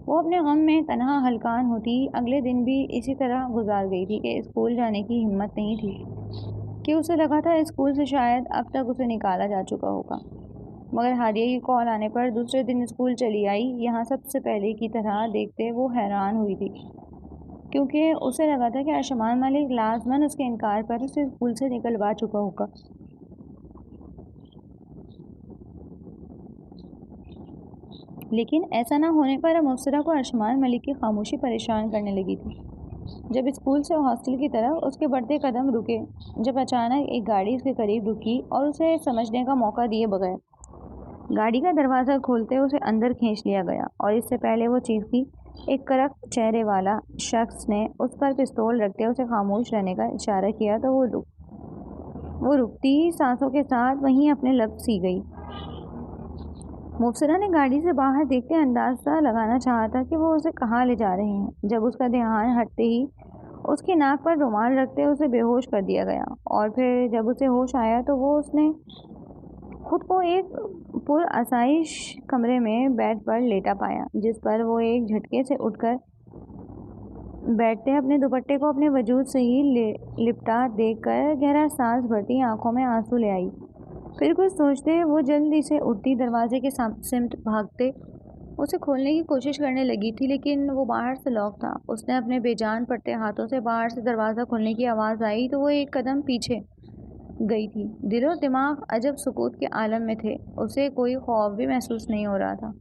Speaker 1: وہ اپنے غم میں تنہا ہلکان ہوتی اگلے دن بھی اسی طرح گزار گئی تھی کہ اسکول جانے کی ہمت نہیں تھی، کہ اسے لگا تھا اسکول سے شاید اب تک اسے نکالا جا چکا ہوگا۔ مگر ہادیہ کی کال آنے پر دوسرے دن اسکول چلی آئی۔ یہاں سب سے پہلے کی طرح دیکھتے وہ حیران ہوئی تھی، کیونکہ اسے لگا تھا کہ ارشمان ملک لازماً اس کے انکار پر اسے اسکول سے نکلوا چکا ہوگا۔ لیکن ایسا نہ ہونے پر اب مبصرہ کو ارشمان ملک کی خاموشی پریشان کرنے لگی تھی۔ جب اسکول سے ہاسٹل کی طرف اس کے بڑھتے قدم رکے، جب اچانک ایک گاڑی اس کے قریب رکی اور اسے سمجھنے کا موقع دیے بغیر گاڑی کا دروازہ کھولتے اسے اندر کھینچ لیا گیا، اور اس سے پہلے وہ چیختی، ایک کرخت چہرے والا شخص نے اس پر پستول رکھتے اسے خاموش رہنے کا اشارہ کیا تو وہ رکتی سانسوں کے ساتھ وہیں اپنے لب سی گئی۔ مبصرہ نے گاڑی سے باہر دیکھتے اندازہ لگانا چاہا تھا کہ وہ اسے کہاں لے جا رہے ہیں، جب اس کا دھیان ہٹتے ہی اس کی ناک پر رومال رکھتے اسے بے ہوش کر دیا گیا، اور پھر جب اسے ہوش آیا تو وہ اس نے خود کو ایک پرآسائش کمرے میں بیڈ پر لیٹا پایا، جس پر وہ ایک جھٹکے سے اٹھ کر بیٹھتے اپنے دوپٹے کو اپنے وجود سے ہی لپٹا دیکھ کر گہرا سانس بھرتی آنکھوں میں آنسو لے آئی۔ پھر کچھ سوچتے وہ جلدی سے اٹھتی دروازے کے سمت بھاگتے اسے کھولنے کی کوشش کرنے لگی تھی، لیکن وہ باہر سے لاک تھا۔ اس نے اپنے بے جان پڑتے ہاتھوں سے باہر سے دروازہ کھولنے کی آواز آئی تو وہ ایک قدم پیچھے گئی تھی۔ دل و دماغ عجب سکوت کے عالم میں تھے، اسے کوئی خوف بھی محسوس نہیں ہو رہا تھا،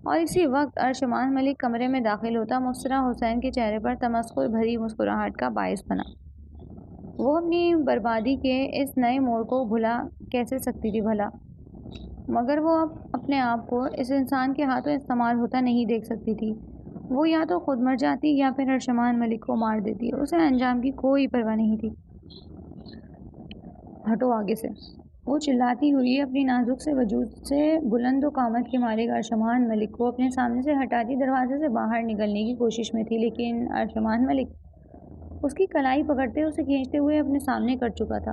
Speaker 1: اور اسی وقت ارشمان ملک کمرے میں داخل ہوتا مبصرہ حسین کے چہرے پر تمسخر بھری مسکراہٹ کا باعث بنا۔ وہ اپنی بربادی کے اس نئے موڑ کو بھلا کیسے سکتی تھی بھلا، مگر وہ اب اپنے آپ کو اس انسان کے ہاتھوں استعمال ہوتا نہیں دیکھ سکتی تھی۔ وہ یا تو خود مر جاتی یا پھر ارشمان ملک کو مار دیتی، اسے انجام کی کوئی پرواہ نہیں تھی۔ ہٹو آگے سے، وہ چلاتی ہوئی اپنی نازک سے وجود سے بلند و قامت کے مالک ارشمان ملک کو اپنے سامنے سے ہٹاتی دروازے سے باہر نکلنے کی کوشش میں تھی، لیکن ارشمان ملک اس کی کلائی پکڑتے اسے کھینچتے ہوئے اپنے سامنے کر چکا تھا۔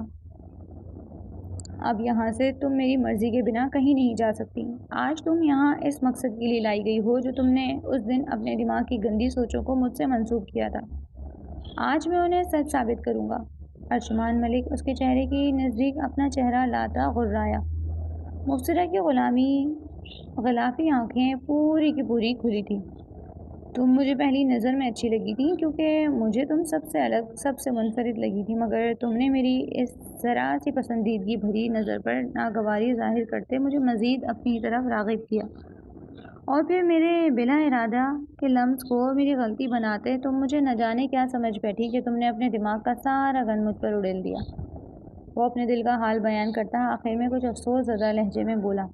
Speaker 1: اب یہاں سے تم میری مرضی کے بنا کہیں نہیں جا سکتی۔ آج تم یہاں اس مقصد کے لیے لائی گئی ہو جو تم نے اس دن اپنے دماغ کی گندی سوچوں کو مجھ سے منسوب کیا تھا۔ آج میں انہیں سچ ثابت کروں گا۔ ارشمان ملک اس کے چہرے کی نزدیک اپنا چہرہ لاتا غرایا۔ مبصرہ کی غلافی آنکھیں پوری کی پوری کھلی تھیں۔ تم مجھے پہلی نظر میں اچھی لگی تھی کیونکہ مجھے تم سب سے الگ، سب سے منفرد لگی تھی، مگر تم نے میری اس ذرا سی پسندیدگی بھری نظر پر ناگواری ظاہر کرتے مجھے مزید اپنی طرف راغب کیا، اور پھر میرے بلا ارادہ کے لمس کو میری غلطی بناتے تم مجھے نہ جانے کیا سمجھ بیٹھی کہ تم نے اپنے دماغ کا سارا گند مجھ پر اڑیل دیا۔ وہ اپنے دل کا حال بیان کرتا آخر میں کچھ افسوس زدہ لہجے میں بولا،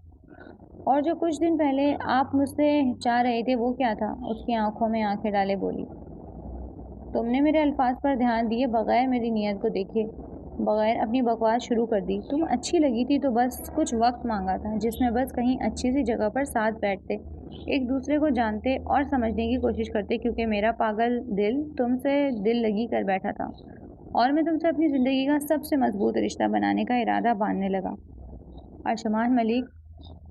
Speaker 1: اور جو کچھ دن پہلے آپ مجھ سے چاہ رہے تھے وہ کیا تھا؟ اس کی آنکھوں میں آنکھیں ڈالے بولی، تم نے میرے الفاظ پر دھیان دیے بغیر میری نیت کو دیکھے بغیر اپنی بکواس شروع کر دی۔ تم اچھی لگی تھی تو بس کچھ وقت مانگا تھا جس میں بس کہیں اچھی سی جگہ پر ساتھ بیٹھتے، ایک دوسرے کو جانتے اور سمجھنے کی کوشش کرتے، کیونکہ میرا پاگل دل تم سے دل لگی کر بیٹھا تھا اور میں تم سے اپنی زندگی کا سب سے مضبوط رشتہ بنانے کا ارادہ باندھنے لگا۔ ارشمان ملک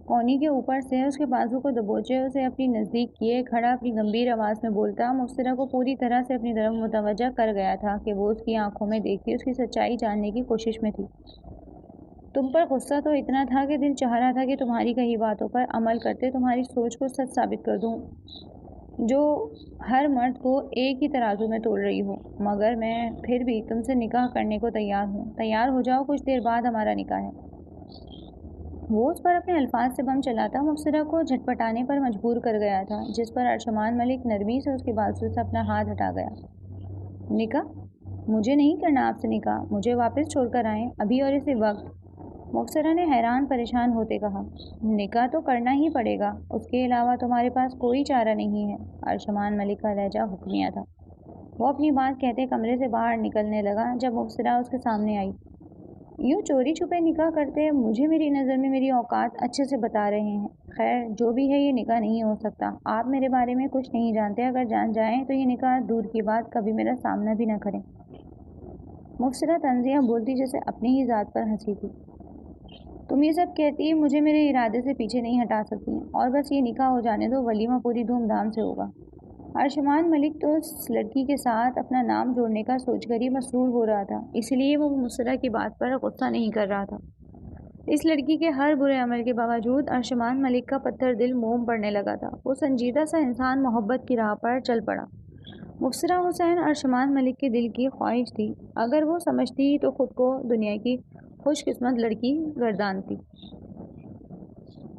Speaker 1: کونی کے اوپر سے اس کے بازو کو دبوچے اسے اپنی نزدیک کیے کھڑا اپنی گمبھیر آواز میں بولتا مبصرہ کو پوری طرح سے اپنی طرف متوجہ کر گیا تھا کہ وہ اس کی آنکھوں میں دیکھتی اس کی سچائی جاننے کی کوشش میں تھی۔ تم پر غصہ تو اتنا تھا کہ دل چاہ رہا تھا کہ تمہاری کہی باتوں پر عمل کرتے تمہاری سوچ کو سچ ثابت کر دوں جو ہر مرد کو ایک ہی ترازو میں تول رہی ہو، مگر میں پھر بھی تم سے نکاح کرنے کو تیار ہوں۔ تیار ہو جاؤ، کچھ دیر بعد ہمارا نکاح ہے۔ وہ اس پر اپنے الفاظ سے بم چلاتا مبصرہ کو جھٹپٹانے پر مجبور کر گیا تھا، جس پر ارشمان ملک نرمی سے اس کے بازو سے اپنا ہاتھ ہٹا گیا۔ نکاح؟ مجھے نہیں کرنا آپ سے نکاح، مجھے واپس چھوڑ کر آئیں، ابھی اور اسی وقت، مبصرہ نے حیران پریشان ہوتے کہا۔ نکاح تو کرنا ہی پڑے گا، اس کے علاوہ تمہارے پاس کوئی چارہ نہیں ہے۔ ارشمان ملک کا لہجہ حکمیہ تھا۔ وہ اپنی بات کہتے کمرے سے باہر نکلنے لگا جب مبصرہ اس کے سامنے آئی۔ یوں چوری چھپے نکاح کرتے مجھے میری نظر میں میری اوقات اچھے سے بتا رہے ہیں۔ خیر جو بھی ہے یہ نکاح نہیں ہو سکتا، آپ میرے بارے میں کچھ نہیں جانتے، اگر جان جائیں تو یہ نکاح دور کی بات کبھی میرا سامنا بھی نہ کریں۔ مبصرہ طنزیہ بولتی جیسے اپنی ہی ذات پر ہنسی تھی۔ تم یہ سب کہتی مجھے میرے ارادے سے پیچھے نہیں ہٹا سکتی، اور بس یہ نکاح ہو جانے دو، ولیمہ پوری دھوم دھام سے ہوگا۔ ارشمان ملک تو اس لڑکی کے ساتھ اپنا نام جوڑنے کا سوچ کر ہی مسرور ہو رہا تھا، اس لیے وہ مبصرہ کی بات پر غصہ نہیں کر رہا تھا۔ اس لڑکی کے ہر برے عمل کے باوجود ارشمان ملک کا پتھر دل موم پڑنے لگا تھا۔ وہ سنجیدہ سا انسان محبت کی راہ پر چل پڑا۔ مبصرہ حسین ارشمان ملک کے دل کی خواہش تھی، اگر وہ سمجھتی تو خود کو دنیا کی خوش قسمت لڑکی گردانتی،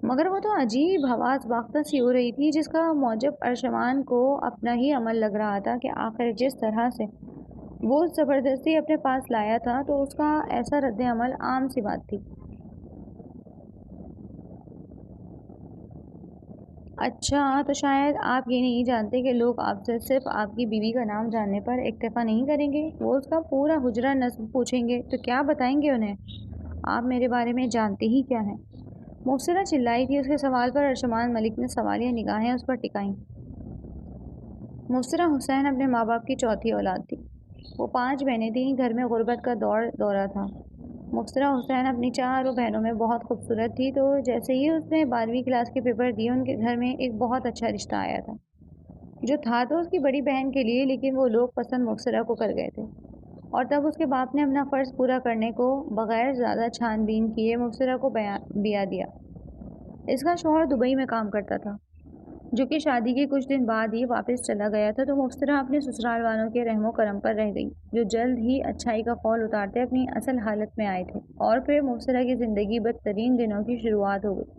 Speaker 1: مگر وہ تو عجیب حواس باختہ سی ہو رہی تھی جس کا موجب ارشمان کو اپنا ہی عمل لگ رہا تھا کہ آخر جس طرح سے وہ زبردستی اپنے پاس لایا تھا تو اس کا ایسا رد عمل عام سی بات تھی۔ اچھا تو شاید آپ یہ نہیں جانتے کہ لوگ آپ سے صرف آپ کی بیوی کا نام جاننے پر اکتفا نہیں کریں گے، وہ اس کا پورا حجرہ نسب پوچھیں گے تو کیا بتائیں گے انہیں؟ آپ میرے بارے میں جانتے ہی کیا ہیں؟ مبصرہ چلائی تھی۔ اس کے سوال پر ارشمان ملک نے سوالیہ نگاہیں اس پر ٹکائیں۔ مبصرہ حسین اپنے ماں باپ کی چوتھی اولاد تھی۔ وہ 5 بہنیں تھیں، گھر میں غربت کا دورہ تھا۔ مبصرہ حسین اپنی 4 بہنوں میں بہت خوبصورت تھی، تو جیسے ہی اس نے 12ویں کلاس کے پیپر دیے ان کے گھر میں ایک بہت اچھا رشتہ آیا تھا، جو تھا تو اس کی بڑی بہن کے لیے، لیکن وہ لوگ پسند مبصرہ کو کر گئے تھے، اور تب اس کے باپ نے اپنا فرض پورا کرنے کو بغیر زیادہ چھان بین کیے مبصرہ کو بیاہ دیا۔ اس کا شوہر دبئی میں کام کرتا تھا، جو کہ شادی کے کچھ دن بعد ہی واپس چلا گیا تھا، تو مبصرہ اپنے سسرال والوں کے رحم و کرم پر رہ گئی، جو جلد ہی اچھائی کا خول اتارتے اپنی اصل حالت میں آئے تھے، اور پھر مبصرہ کی زندگی بدترین دنوں کی شروعات ہو گئی۔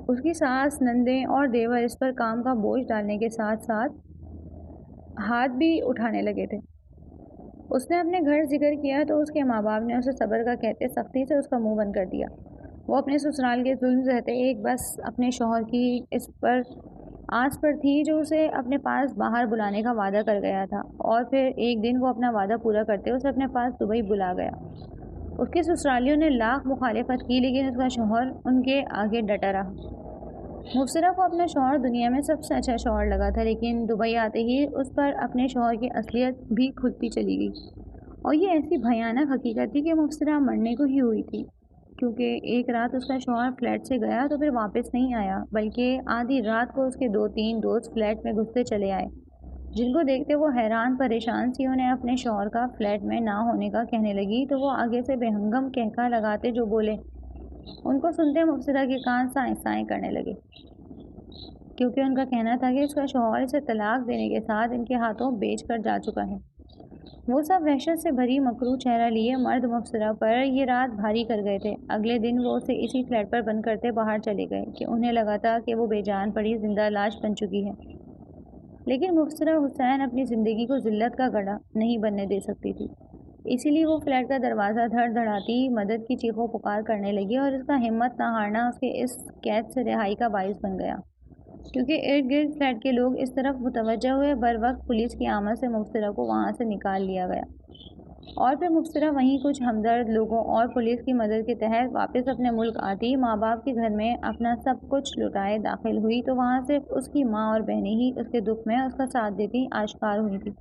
Speaker 1: اس کی ساس، نندیں اور دیور اس پر کام کا بوجھ ڈالنے کے ساتھ ساتھ ہاتھ بھی اٹھانے لگے تھے۔ اس نے اپنے گھر ذکر کیا تو اس کے ماں باپ نے اسے صبر کا کہتے سختی سے اس کا منہ بند کر دیا۔ وہ اپنے سسرال کے ظلم سہتے ایک بس اپنے شوہر کی اس پر آس پر تھی جو اسے اپنے پاس باہر بلانے کا وعدہ کر گیا تھا، اور پھر ایک دن وہ اپنا وعدہ پورا کرتے اسے اپنے پاس دبئی بلا گیا۔ اس کے سسرالیوں نے لاکھ مخالفت کی لیکن اس کا شوہر ان کے آگے ڈٹا رہا۔ مبصرہ کو اپنا شوہر دنیا میں سب سے اچھا شوہر لگا تھا، لیکن دبئی آتے ہی اس پر اپنے شوہر کی اصلیت بھی کھلتی چلی گئی، اور یہ ایسی بھیانک حقیقت تھی کہ مبصرہ مرنے کو ہی ہوئی تھی، کیونکہ ایک رات اس کا شوہر فلیٹ سے گیا تو پھر واپس نہیں آیا، بلکہ آدھی رات کو اس کے 2-3 دوست فلیٹ میں گھستے چلے آئے، جن کو دیکھتے وہ حیران پریشان سی انہیں اپنے شوہر کا فلیٹ میں نہ ہونے کا کہنے لگی تو وہ آگے سے بے ہنگم کہکا لگاتے جو بولے۔ ان کو سنتے مبصرہ کے کان سائیں سائیں کرنے لگے، کیونکہ ان کا کہنا تھا کہ اس کا شوہر اسے طلاق دینے کے ساتھ ان کے ہاتھوں بیچ کر جا چکا ہے۔ وہ سب وحشت سے بھری مکروہ چہرہ لیے مرد مبصرہ پر یہ رات بھاری کر گئے تھے۔ اگلے دن وہ اسے اسی فلیٹ پر بند کرتے باہر چلے گئے کہ انہیں لگا تھا کہ وہ بے جان پڑی زندہ لاش بن چکی ہے، لیکن مبصرہ حسین اپنی زندگی کو ذلت کا گڑھا نہیں بننے دے سکتی تھی، اسی لیے وہ فلیٹ کا دروازہ دھڑ دھڑاتی مدد کی چیخو پکار کرنے لگی، اور اس کا ہمت نہ ہارنا اس کے اس قید سے رہائی کا باعث بن گیا، کیونکہ ارد گرد فلیٹ کے لوگ اس طرف متوجہ ہوئے۔ بر وقت پولیس کی آمد سے مبصرہ کو وہاں سے نکال لیا گیا، اور پھر مبصرہ وہیں کچھ ہمدرد لوگوں اور پولیس کی مدد کے تحت واپس اپنے ملک آتی، ماں باپ کے گھر میں اپنا سب کچھ لٹائے داخل ہوئی تو وہاں صرف اس کی ماں اور بہنیں ہی اس کے دکھ میں اس کا ساتھ دیتی آشکار ہوئی تھی،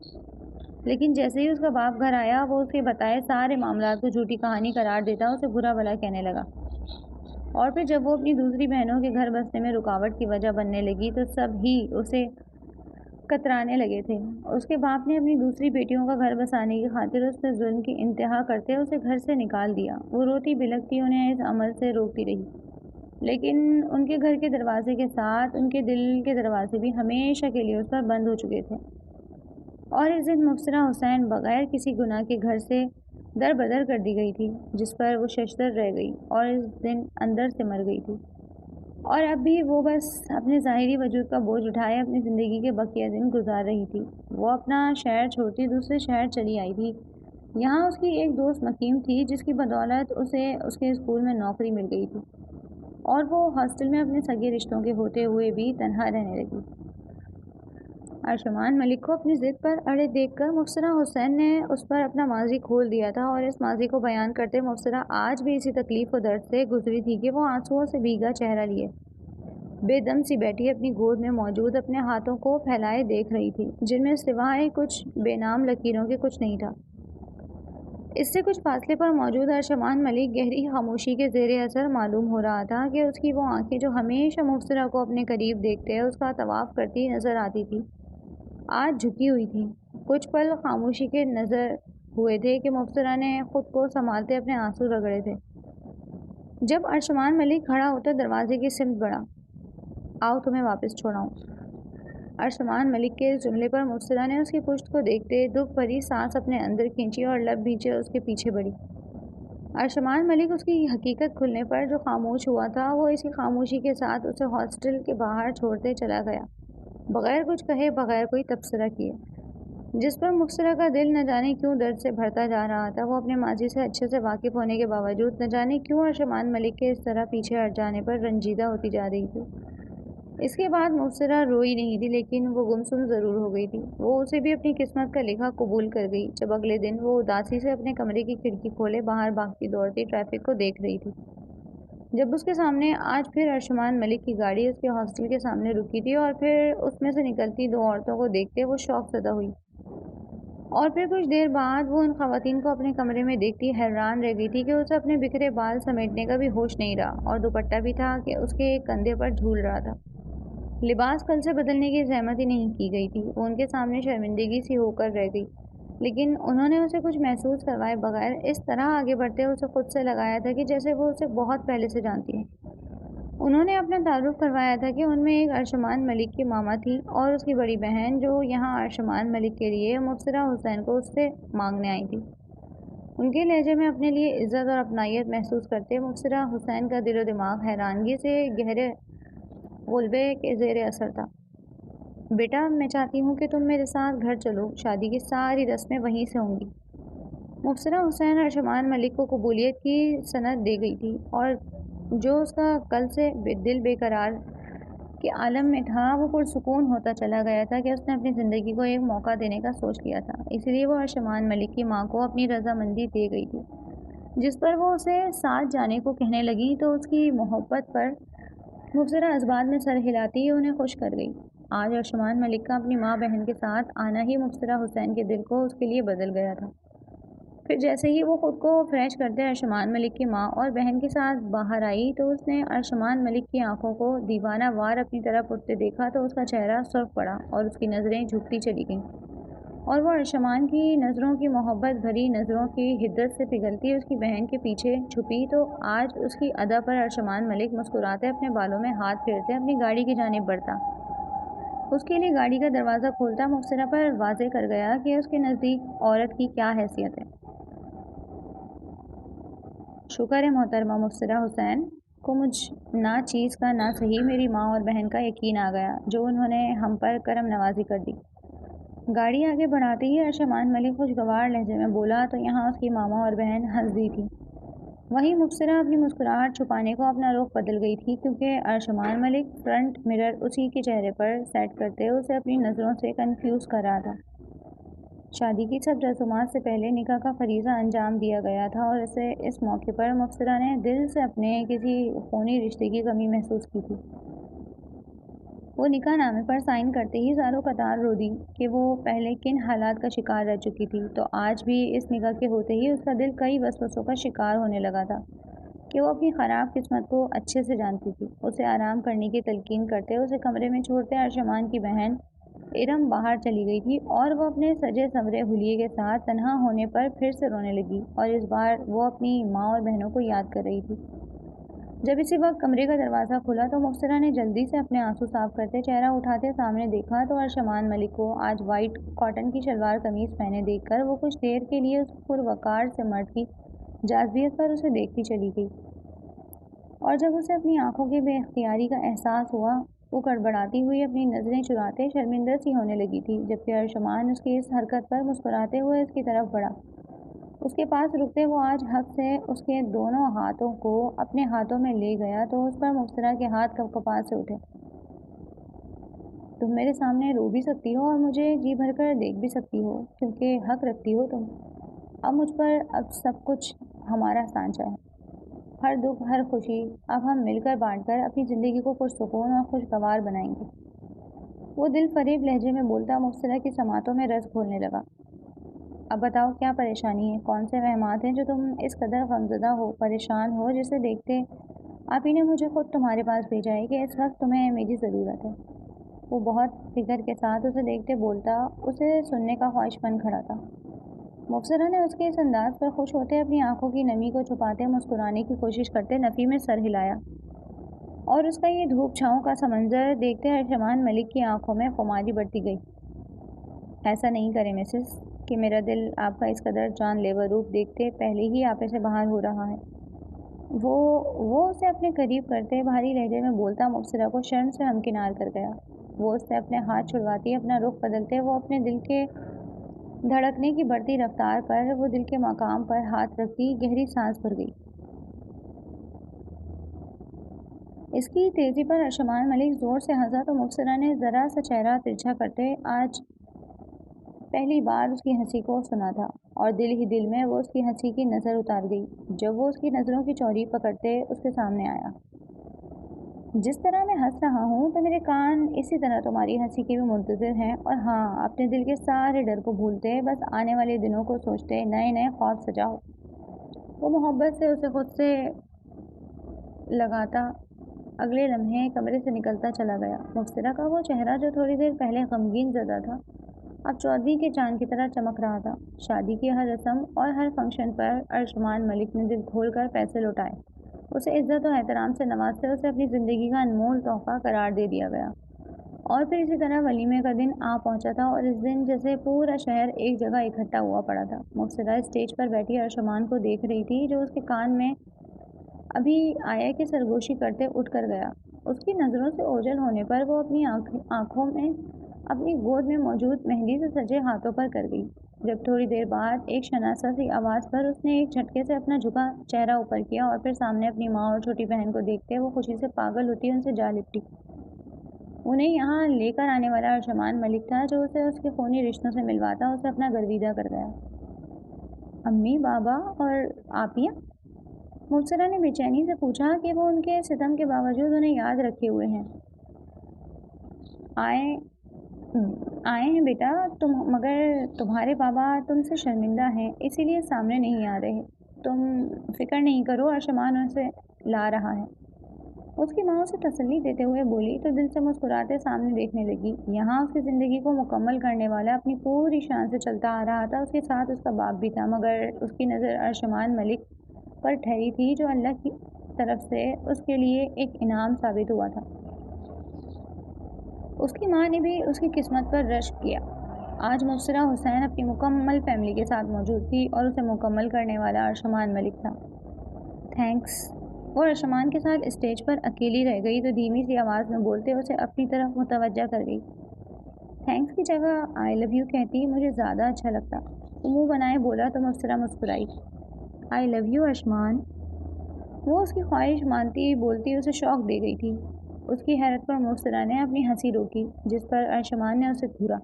Speaker 1: لیکن جیسے ہی اس کا باپ گھر آیا وہ اس کے بتائے سارے معاملات کو جھوٹی کہانی قرار دیتا اسے برا بھلا کہنے لگا، اور پھر جب وہ اپنی دوسری بہنوں کے گھر بسنے میں رکاوٹ کی وجہ بننے لگی تو سب ہی اسے کترانے لگے تھے۔ اس کے باپ نے اپنی دوسری بیٹیوں کا گھر بسانے کی خاطر اس سے ظلم کی انتہا کرتے اسے گھر سے نکال دیا۔ وہ روتی بلکتی انہیں اس عمل سے روکتی رہی، لیکن ان کے گھر کے دروازے کے ساتھ ان کے دل کے دروازے بھی ہمیشہ کے لیے اس پر بند ہو چکے تھے، اور اس دن مبصرہ حسین بغیر کسی گناہ کے گھر سے در بدر کر دی گئی تھی، جس پر وہ ششدر رہ گئی اور اس دن اندر سے مر گئی تھی، اور اب بھی وہ بس اپنے ظاہری وجود کا بوجھ اٹھائے اپنی زندگی کے بقیہ دن گزار رہی تھی۔ وہ اپنا شہر چھوڑتی دوسرے شہر چلی آئی تھی۔ یہاں اس کی ایک دوست مقیم تھی جس کی بدولت اسے اس کے اسکول میں نوکری مل گئی تھی، اور وہ ہاسٹل میں اپنے سگے رشتوں کے ہوتے ہوئے بھی تنہا رہنے لگی۔ ارشمان ملک کو اپنی ضد پر اڑے دیکھ کر مبصرہ حسین نے اس پر اپنا ماضی کھول دیا تھا، اور اس ماضی کو بیان کرتے مبصرہ آج بھی اسی تکلیف و درد سے گزری تھی کہ وہ آنسوؤں سے بھیگا چہرہ لیے بے دم سی بیٹھی اپنی گود میں موجود اپنے ہاتھوں کو پھیلائے دیکھ رہی تھی، جن میں سوائے کچھ بے نام لکیروں کے کچھ نہیں تھا۔ اس سے کچھ فاصلے پر موجود ارشمان ملک گہری خاموشی کے زیر اثر معلوم ہو رہا تھا کہ اس کی وہ آنکھیں جو ہمیشہ مبصرہ کو اپنے قریب دیکھتے اس کا طواف کرتی نظر آتی تھی، آج جھکی ہوئی تھی۔ کچھ پل خاموشی کے نظر ہوئے تھے کہ مبصرہ نے خود کو سنبھالتے اپنے آنسو رگڑے تھے۔ جب ارشمان ملک کھڑا ہوتا دروازے کی سمت بڑھا، آؤ تمہیں واپس چھوڑاؤں۔ ارشمان ملک کے اس جملے پر مبصرہ نے اس کی پشت کو دیکھتے دکھ بھری سانس اپنے اندر کھینچی اور لب بھینچے اس کے پیچھے بڑھی۔ ارشمان ملک اس کی حقیقت کھلنے پر جو خاموش ہوا تھا وہ اسی خاموشی کے ساتھ اسے ہاسٹل کے باہر چھوڑتے چلا گیا، بغیر کچھ کہے، بغیر کوئی تبصرہ کیے، جس پر مبصرہ کا دل نہ جانے کیوں درد سے بھرتا جا رہا تھا۔ وہ اپنے ماضی سے اچھے سے واقف ہونے کے باوجود نہ جانے کیوں ارشمان ملک کے اس طرح پیچھے ہٹ جانے پر رنجیدہ ہوتی جا رہی تھی۔ اس کے بعد مبصرہ روئی نہیں تھی، لیکن وہ گمسم ضرور ہو گئی تھی۔ وہ اسے بھی اپنی قسمت کا لکھا قبول کر گئی جب اگلے دن وہ اداسی سے اپنے کمرے کی کھڑکی کھولے باہر بھاگتی دوڑتی ٹریفک کو دیکھ رہی تھی، جب اس کے سامنے آج پھر ارشمان ملک کی گاڑی اس کے ہاسٹل کے سامنے رکی تھی، اور پھر اس میں سے نکلتی دو عورتوں کو دیکھتے وہ شوق زدہ ہوئی، اور پھر کچھ دیر بعد وہ ان خواتین کو اپنے کمرے میں دیکھتی حیران رہ گئی تھی کہ اسے اپنے بکھرے بال سمیٹنے کا بھی ہوش نہیں رہا، اور دوپٹہ بھی تھا کہ اس کے ایک کندھے پر جھول رہا تھا۔ لباس کل سے بدلنے کی زحمت ہی نہیں کی گئی تھی۔ وہ ان کے سامنے شرمندگی سی ہو کر رہ گئی، لیکن انہوں نے اسے کچھ محسوس کروائے بغیر اس طرح آگے بڑھتے اسے خود سے لگایا تھا کہ جیسے وہ اسے بہت پہلے سے جانتی ہیں۔ انہوں نے اپنا تعارف کروایا تھا کہ ان میں ایک ارشمان ملک کی ماما تھی اور اس کی بڑی بہن جو یہاں ارشمان ملک کے لیے مبصرہ حسین کو اس سے مانگنے آئی تھی۔ ان کے لہجے میں اپنے لیے عزت اور اپنائیت محسوس کرتے مبصرہ حسین کا دل و دماغ حیرانگی سے گہرے غلبے کے زیر اثر تھا۔ بیٹا میں چاہتی ہوں کہ تم میرے ساتھ گھر چلو، شادی کی ساری رسمیں وہیں سے ہوں گی۔ مبصرہ حسین ارجمان ملک کو قبولیت کی سند دے گئی تھی، اور جو اس کا کل سے دل بے قرار کے عالم میں تھا وہ پرسکون ہوتا چلا گیا تھا کہ اس نے اپنی زندگی کو ایک موقع دینے کا سوچ لیا تھا۔ اس لیے وہ ارجمان ملک کی ماں کو اپنی رضامندی دے گئی تھی، جس پر وہ اسے ساتھ جانے کو کہنے لگی تو اس کی محبت پر مبصرہ اس بات میں سر ہلاتی انہیں خوش کر گئی۔ آج ارجمان ملک کا اپنی ماں بہن کے ساتھ آنا ہی مبصرہ حسین کے دل کو اس کے لیے بدل گیا تھا۔ پھر جیسے ہی وہ خود کو فریش کرتے ارجمان ملک کی ماں اور بہن کے ساتھ باہر آئی تو اس نے ارجمان ملک کی آنکھوں کو دیوانہ وار اپنی طرف اٹھتے دیکھا تو اس کا چہرہ سرخ پڑا اور اس کی نظریں جھکتی چلی گئیں، اور وہ ارجمان کی نظروں کی محبت بھری نظروں کی حدت سے پگھلتی اس کی بہن کے پیچھے چھپی تو آج اس کی ادا پر ارجمان ملک مسکراتے اپنے بالوں میں ہاتھ پھیرتے اپنی گاڑی کی جانب بڑھتا، اس کے لیے گاڑی کا دروازہ کھولتا مبصرہ پر واضح کر گیا کہ اس کے نزدیک عورت کی کیا حیثیت ہے۔ شکر ہے محترمہ مبصرہ حسین کو مجھ نہ چیز کا نہ صحیح میری ماں اور بہن کا یقین آ گیا جو انہوں نے ہم پر کرم نوازی کر دی۔ گاڑی آگے بڑھاتے ہی ارجمان ملک خوشگوار لہجے میں بولا تو یہاں اس کی ماما اور بہن ہنس دی تھی۔ وہیں مبصرہ اپنی مسکراہٹ چھپانے کو اپنا رخ بدل گئی تھی کیونکہ ارجمان ملک فرنٹ مرر اسی کے چہرے پر سیٹ کرتے اسے اپنی نظروں سے کنفیوز کر رہا تھا۔ شادی کی سب رسومات سے پہلے نکاح کا فریضہ انجام دیا گیا تھا اور اسے اس موقع پر مبصرہ نے دل سے اپنے کسی خونی رشتے کی کمی محسوس کی تھی۔ وہ نکاح نامے پر سائن کرتے ہی زاروں قطار رو دی کہ وہ پہلے کن حالات کا شکار رہ چکی تھی، تو آج بھی اس نکاح کے ہوتے ہی اس کا دل کئی وسوسوں کا شکار ہونے لگا تھا کہ وہ اپنی خراب قسمت کو اچھے سے جانتی تھی۔ اسے آرام کرنے کی تلقین کرتے اسے کمرے میں چھوڑتے ارجمان کی بہن ارم باہر چلی گئی تھی اور وہ اپنے سجے سنورے حلیے کے ساتھ تنہا ہونے پر پھر سے رونے لگی، اور اس بار وہ اپنی ماں اور بہنوں کو یاد کر رہی تھی۔ جب اسی وقت کمرے کا دروازہ کھلا تو مبصرہ نے جلدی سے اپنے آنسو صاف کرتے چہرہ اٹھاتے سامنے دیکھا تو ارجمان ملک کو آج وائٹ کاٹن کی شلوار قمیض پہنے دیکھ کر وہ کچھ دیر کے لیے اس پروقار سے مرد کی جاذبیت پر اسے دیکھتی چلی گئی، اور جب اسے اپنی آنکھوں کی بے اختیاری کا احساس ہوا وہ گڑبڑاتی ہوئی اپنی نظریں چراتے شرمندہ سی ہونے لگی تھی، جبکہ ارجمان اس کی اس حرکت پر مسکراتے ہوئے اس کی طرف بڑھا۔ اس کے پاس رکتے وہ آج حق سے اس کے دونوں ہاتھوں کو اپنے ہاتھوں میں لے گیا تو اس پر مبصرہ کے ہاتھ کپکپا سے اٹھے۔ تم میرے سامنے رو بھی سکتی ہو اور مجھے جی بھر کر دیکھ بھی سکتی ہو کیونکہ حق رکھتی ہو تم۔ اب مجھ پر اب سب کچھ ہمارا سانچہ ہے، ہر دکھ ہر خوشی اب ہم مل کر بانٹ کر اپنی زندگی کو پرسکون اور خوشگوار بنائیں گے۔ وہ دل فریب لہجے میں بولتا مبصرہ کی سماعتوں میں رس گھولنے لگا۔ اب بتاؤ کیا پریشانی ہے، کون سے وہمات ہیں جو تم اس قدر غمزدہ ہو پریشان ہو جسے دیکھتے آپ ہی نے مجھے خود تمہارے پاس بھیجا ہے کہ اس وقت تمہیں میری ضرورت ہے۔ وہ بہت فکر کے ساتھ اسے دیکھتے بولتا، اسے سننے کا خواہش مند کھڑا تھا۔ مبصرہ نے اس کے اس انداز پر خوش ہوتے اپنی آنکھوں کی نمی کو چھپاتے مسکرانے کی کوشش کرتے نفی میں سر ہلایا، اور اس کا یہ دھوپ چھاؤں کا سمندر دیکھتے ارجمان ملک کی آنکھوں میں خماری بڑھتی گئی۔ ایسا نہیں کرے مسز کہ میرا دل آپ کا اس قدر جان لیوا روپ دیکھتے پہلے ہی آپے سے باہر ہو رہا ہے۔ وہ اسے اپنے قریب کرتے بھاری لہجے میں بولتا مبصرہ کو شرم سے ہمکنار کر گیا۔ وہ اس سے اپنے ہاتھ چھڑواتی اپنا رخ بدلتے وہ اپنے دل کے دھڑکنے کی بڑھتی رفتار پر وہ دل کے مقام پر ہاتھ رکھتی گہری سانس بھر گئی۔ اس کی تیزی پر ارجمان ملک زور سے ہنسا تو مبصرہ نے ذرا سا چہرہ ترچھا کرتے آج پہلی بار اس کی ہنسی کو سنا تھا، اور دل ہی دل میں وہ اس کی ہنسی کی نظر اتار گئی جب وہ اس کی نظروں کی چوری پکڑتے اس کے سامنے آیا۔ جس طرح میں ہنس رہا ہوں تو میرے کان اسی طرح تمہاری ہنسی کے بھی منتظر ہیں، اور ہاں اپنے دل کے سارے ڈر کو بھولتے بس آنے والے دنوں کو سوچتے نئے نئے خواب سجاؤ۔ وہ محبت سے اسے خود سے لگاتا اگلے لمحے کمرے سے نکلتا چلا گیا۔ مبصرہ کا وہ چہرہ جو تھوڑی دیر پہلے غمگین زدہ تھا اب چودھویں کے چاند کی طرح چمک رہا تھا۔ شادی کی ہر رسم اور ہر فنکشن پر ارجمان ملک نے دل کھول کر پیسے لوٹائے، اسے عزت و احترام سے نوازتے اسے اپنی زندگی کا انمول تحفہ قرار دے دیا گیا، اور پھر اسی طرح ولیمے کا دن آ پہنچا تھا اور اس دن جیسے پورا شہر ایک جگہ اکٹھا ہوا پڑا تھا۔ مبصرہ اسٹیج پر بیٹھی ارجمان کو دیکھ رہی تھی جو اس کے کان میں ابھی آیا کہ سرگوشی کرتے اٹھ کر گیا۔ اس کی نظروں سے اوجھل ہونے پر وہ اپنی آنکھوں میں اپنی گود میں موجود مہندی سے سجے ہاتھوں پر کر گئی۔ جب تھوڑی دیر بعد ایک شناسا سی آواز پر اس نے ایک جھٹکے سے اپنا جھکا چہرہ اوپر کیا اور پھر سامنے اپنی ماں اور چھوٹی بہن کو دیکھتے وہ خوشی سے پاگل ہوتی ان سے جا لپٹی۔ انہیں یہاں لے کر آنے والا ارشمان ملک تھا، جو اسے اس کے خونی رشتوں سے ملواتا اسے اپنا گرویدہ کر گیا۔ امی، بابا اور آپیاں؟ مبصرہ نے بے چینی سے پوچھا کہ وہ ان کے ستم کے باوجود انہیں یاد رکھے ہوئے ہیں۔ آئے ہیں بیٹا، مگر تمہارے بابا تم سے شرمندہ ہیں، اسی لیے سامنے نہیں آ رہے۔ تم فکر نہیں کرو، ارشمان اسے لا رہا ہے۔ اس کی ماں اسے تسلی دیتے ہوئے بولی تو دل سے مسکراتے سامنے دیکھنے لگی۔ یہاں اس کی زندگی کو مکمل کرنے والا اپنی پوری شان سے چلتا آ رہا تھا۔ اس کے ساتھ اس کا باپ بھی تھا، مگر اس کی نظر ارشمان ملک پر ٹھہری تھی، جو اللہ کی طرف سے اس کے لیے ایک انعام ثابت ہوا تھا۔ اس کی ماں نے بھی اس کی قسمت پر رشک کیا۔ آج مبصرہ حسین اپنی مکمل فیملی کے ساتھ موجود تھی اور اسے مکمل کرنے والا ارشمان ملک تھا۔ تھینکس۔ وہ ارشمان کے ساتھ اسٹیج پر اکیلی رہ گئی تو دھیمی سی آواز میں بولتے اسے اپنی طرف متوجہ کر گئی۔ تھینکس کی جگہ آئی لو یو کہتی مجھے زیادہ اچھا لگتا۔ وہ منہ بنائے بولا تو مبصرہ مسکرائی۔ آئی لو یو ارشمان۔ وہ اس کی خواہش مانتی بولتی اسے شوق دے گئی تھی۔ اس کی حیرت پر مبصرہ نے اپنی ہنسی روکی، جس پر ارشمان نے اسے گھورا۔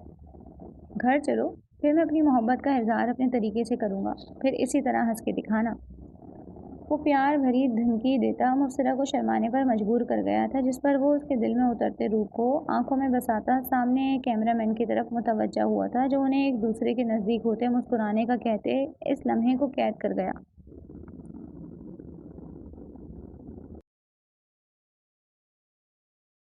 Speaker 1: گھر چلو، پھر میں اپنی محبت کا اظہار اپنے طریقے سے کروں گا، پھر اسی طرح ہنس کے دکھانا۔ وہ پیار بھری دھمکی دیتا مبصرہ کو شرمانے پر مجبور کر گیا تھا، جس پر وہ اس کے دل میں اترتے روح کو آنکھوں میں بساتا سامنے کیمرہ مین کی طرف متوجہ ہوا تھا، جو انہیں ایک دوسرے کے نزدیک ہوتے مسکرانے کا کہتے اس لمحے کو قید کر گیا۔